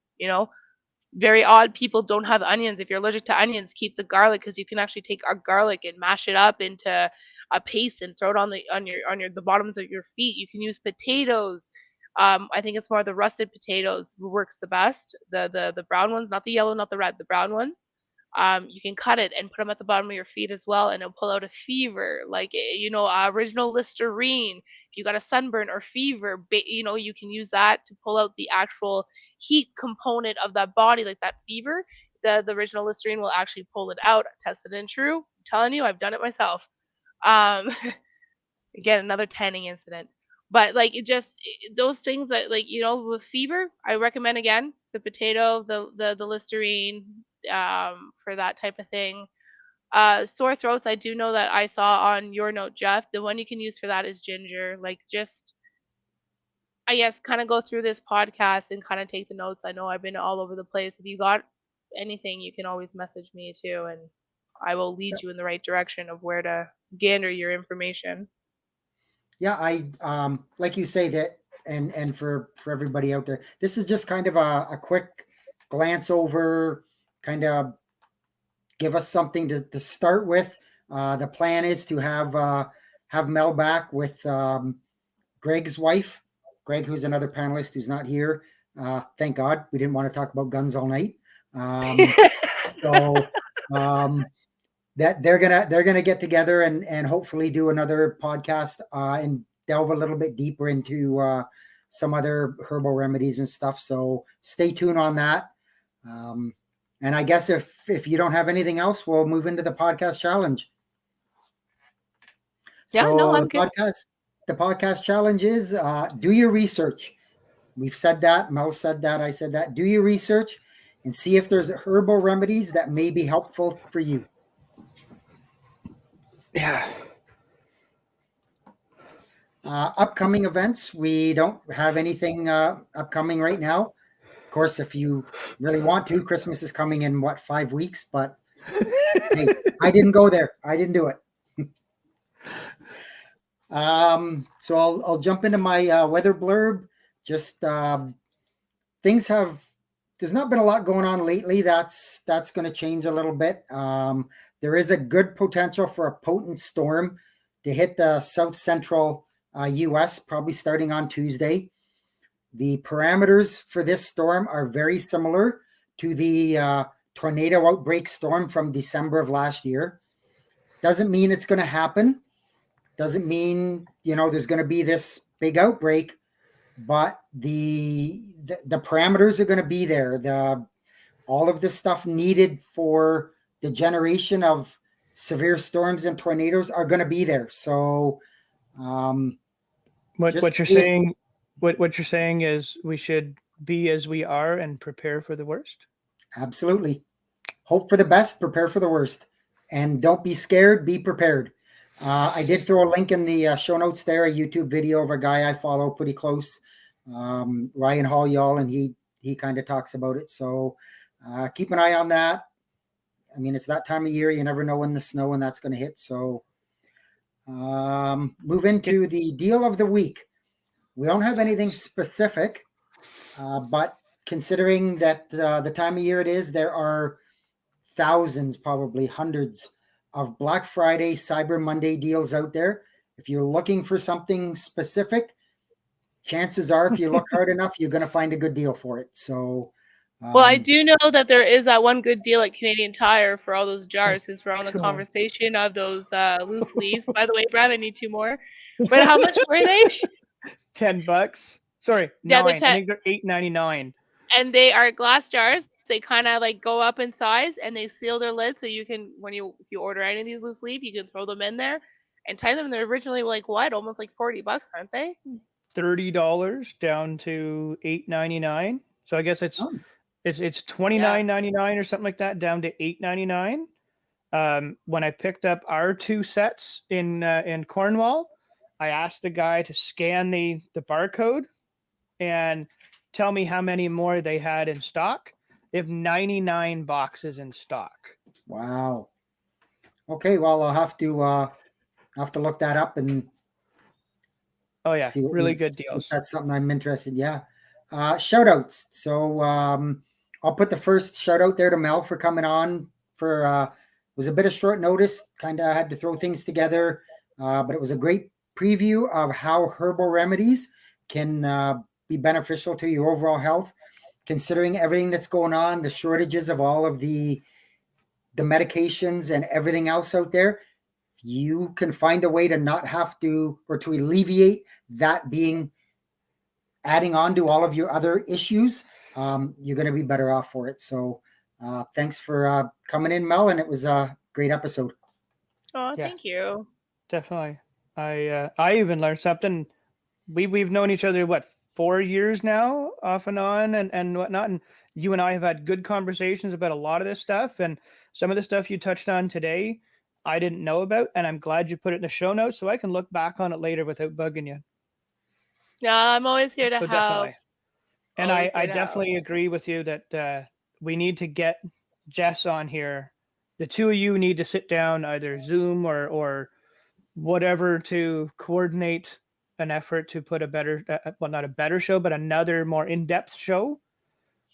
very odd people don't have onions. If you're allergic to onions, keep the garlic because you can actually take our garlic and mash it up into a paste and throw it on the bottoms of your feet. You can use potatoes. I think it's more the rusted potatoes works the best. The brown ones, not the yellow, not the red, the brown ones. You can cut it and put them at the bottom of your feet as well, and it'll pull out a fever, like original Listerine. If you got a sunburn or fever, you can use that to pull out the actual heat component of that body, like that fever. The original Listerine will actually pull it out. Tested and true. I'm telling you, I've done it myself. Um, again, another tanning incident. But like those things that with fever, I recommend again the potato, the Listerine, for that type of thing. Sore throats, I do know that I saw on your note, Jeff. The one you can use for that is ginger. Like just I guess kind of go through this podcast and kind of take the notes. I know I've been all over the place. If you got anything, you can always message me too, and I will lead you in the right direction of where to gander your information. yeah, I like you say that, and for everybody out there, this is just kind of a quick glance over, kind of give us something to start with. The plan is to have Mel back with Greg's wife, Greg, who's another panelist who's not here. Thank God, we didn't want to talk about guns all night. So that they're gonna get together and hopefully do another podcast and delve a little bit deeper into some other herbal remedies and stuff. So stay tuned on that. And I guess if you don't have anything else, we'll move into the podcast challenge. Yeah, so no, I'm good. The podcast challenge is do your research. We've said that. Mel said that. I said that. Do your research and see if there's herbal remedies that may be helpful for you. Yeah. Upcoming events. We don't have anything upcoming right now. Of course, if you really want to, Christmas is coming in 5 weeks, but hey, I didn't go there. I didn't do it. So I'll jump into my weather blurb. Just things have. There's not been a lot going on lately. That's going to change a little bit. There is a good potential for a potent storm to hit the south central U.S. probably starting on Tuesday. The parameters for this storm are very similar to the tornado outbreak storm from December of last year. Doesn't mean it's going to happen. Doesn't mean there's going to be this big outbreak, but the parameters are going to be there. All of this stuff needed for the generation of severe storms and tornadoes are going to be there. So, What just you're saying, what you're saying is we should be as we are and prepare for the worst. absolutely hope for the best, prepare for the worst, and don't be scared. Be prepared. I did throw a link in the show notes there, a YouTube video of a guy I follow pretty close, Ryan Hall, y'all, and he kind of talks about it. So keep an eye on that. I mean, it's that time of year. You never know when the snow and that's going to hit. So move into the deal of the week. We don't have anything specific, but considering that the time of year it is, there are thousands, probably hundreds of Black Friday, Cyber Monday deals out there. If you're looking for something specific, chances are if you look hard enough, you're going to find a good deal for it. So, well, I do know that there is that one good deal at Canadian Tire for all those jars, since we're on the conversation of those loose leaves. By the way, Brad, I need 2 more. But how much were they? $10. Sorry, Yeah, $9. I think they're $8.99. And they are glass jars. They kind of like go up in size, and they seal their lid, so you can, if you order any of these loose leaf, you can throw them in there and tie them. They're originally like what, almost like $40, aren't they? $30 down to $8.99. So I guess it's $29.99 or something like that, down to $8.99. When I picked up our 2 sets in Cornwall, I asked the guy to scan the barcode and tell me how many more they had in stock. They have 99 boxes in stock. Wow. Okay, well, I'll have to look that up and see really good deals. That's something I'm interested. Yeah. Shout outs. So I'll put the first shout out there to Mel for coming on for it was a bit of short notice, kind of had to throw things together, but it was a great preview of how herbal remedies can be beneficial to your overall health, considering everything that's going on, the shortages of all of the medications and everything else out there. You can find a way to not have to, or to alleviate that being adding on to all of your other issues. You're going to be better off for it. So thanks for coming in, Mel, and it was a great episode. Oh, thank you. Definitely. I even learned something. We've known each other, 4 years now, off and on, and whatnot. And you and I have had good conversations about a lot of this stuff, and some of the stuff you touched on today, I didn't know about, and I'm glad you put it in the show notes so I can look back on it later without bugging you. Yeah, I'm always here to help. Definitely. And I definitely agree with you that we need to get Jess on here. The 2 of you need to sit down, either Zoom or whatever, to coordinate an effort to put a better, not a better show, but another more in-depth show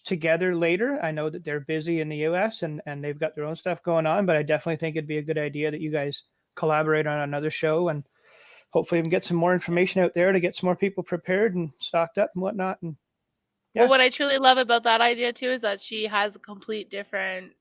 together later. I know that they're busy in the US and they've got their own stuff going on, but I definitely think it'd be a good idea that you guys collaborate on another show, and hopefully we can get some more information out there to get some more people prepared and stocked up and whatnot. And well, what I truly love about that idea too is that she has a complete different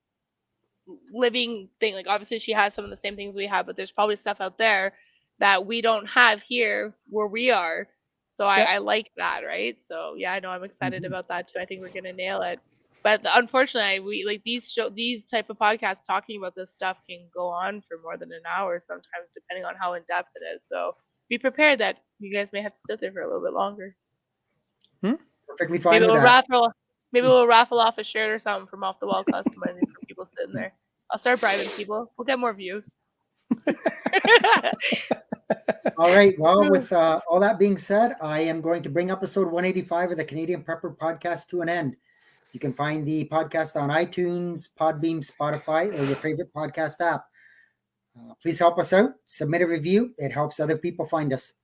living thing. Like, obviously she has some of the same things we have, but there's probably stuff out there that we don't have here where we are. So I like that, right? So yeah, I know I'm excited about that too. I think we're gonna nail it. But unfortunately, we like these type of podcasts talking about this stuff can go on for more than an hour sometimes, depending on how in depth it is. So be prepared that you guys may have to sit there for a little bit longer. Perfectly fine. Maybe we'll raffle off a shirt or something from Off the Wall Customizing for people sitting there. I'll start bribing people. We'll get more views. All right. Well, with all that being said, I am going to bring episode 185 of the Canadian Prepper Podcast to an end. You can find the podcast on iTunes, Podbeam, Spotify, or your favorite podcast app. Please help us out. Submit a review. It helps other people find us.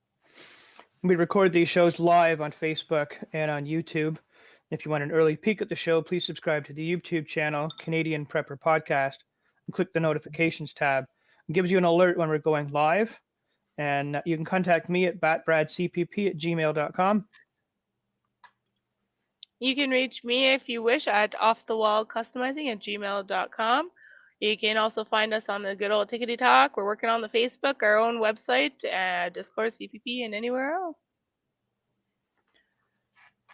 We record these shows live on Facebook and on YouTube. If you want an early peek at the show, please subscribe to the YouTube channel, Canadian Prepper Podcast, and click the notifications tab. It gives you an alert when we're going live. And you can contact me at batbradcpp@gmail.com. You can reach me if you wish at offthewallcustomizing@gmail.com. You can also find us on the good old Tickety Talk. We're working on the Facebook, our own website, Discord, CPP, and anywhere else.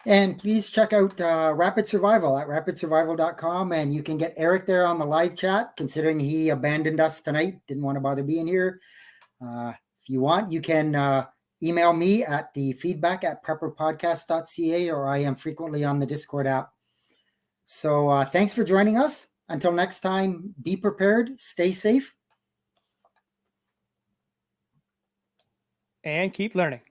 And please check out Rapid Survival at rapidsurvival.com. And you can get Eric there on the live chat, considering he abandoned us tonight, didn't want to bother being here. If you want, you can email me at the feedback at prepperpodcast.ca, or I am frequently on the Discord app. So thanks for joining us. Until next time, be prepared, stay safe. And keep learning.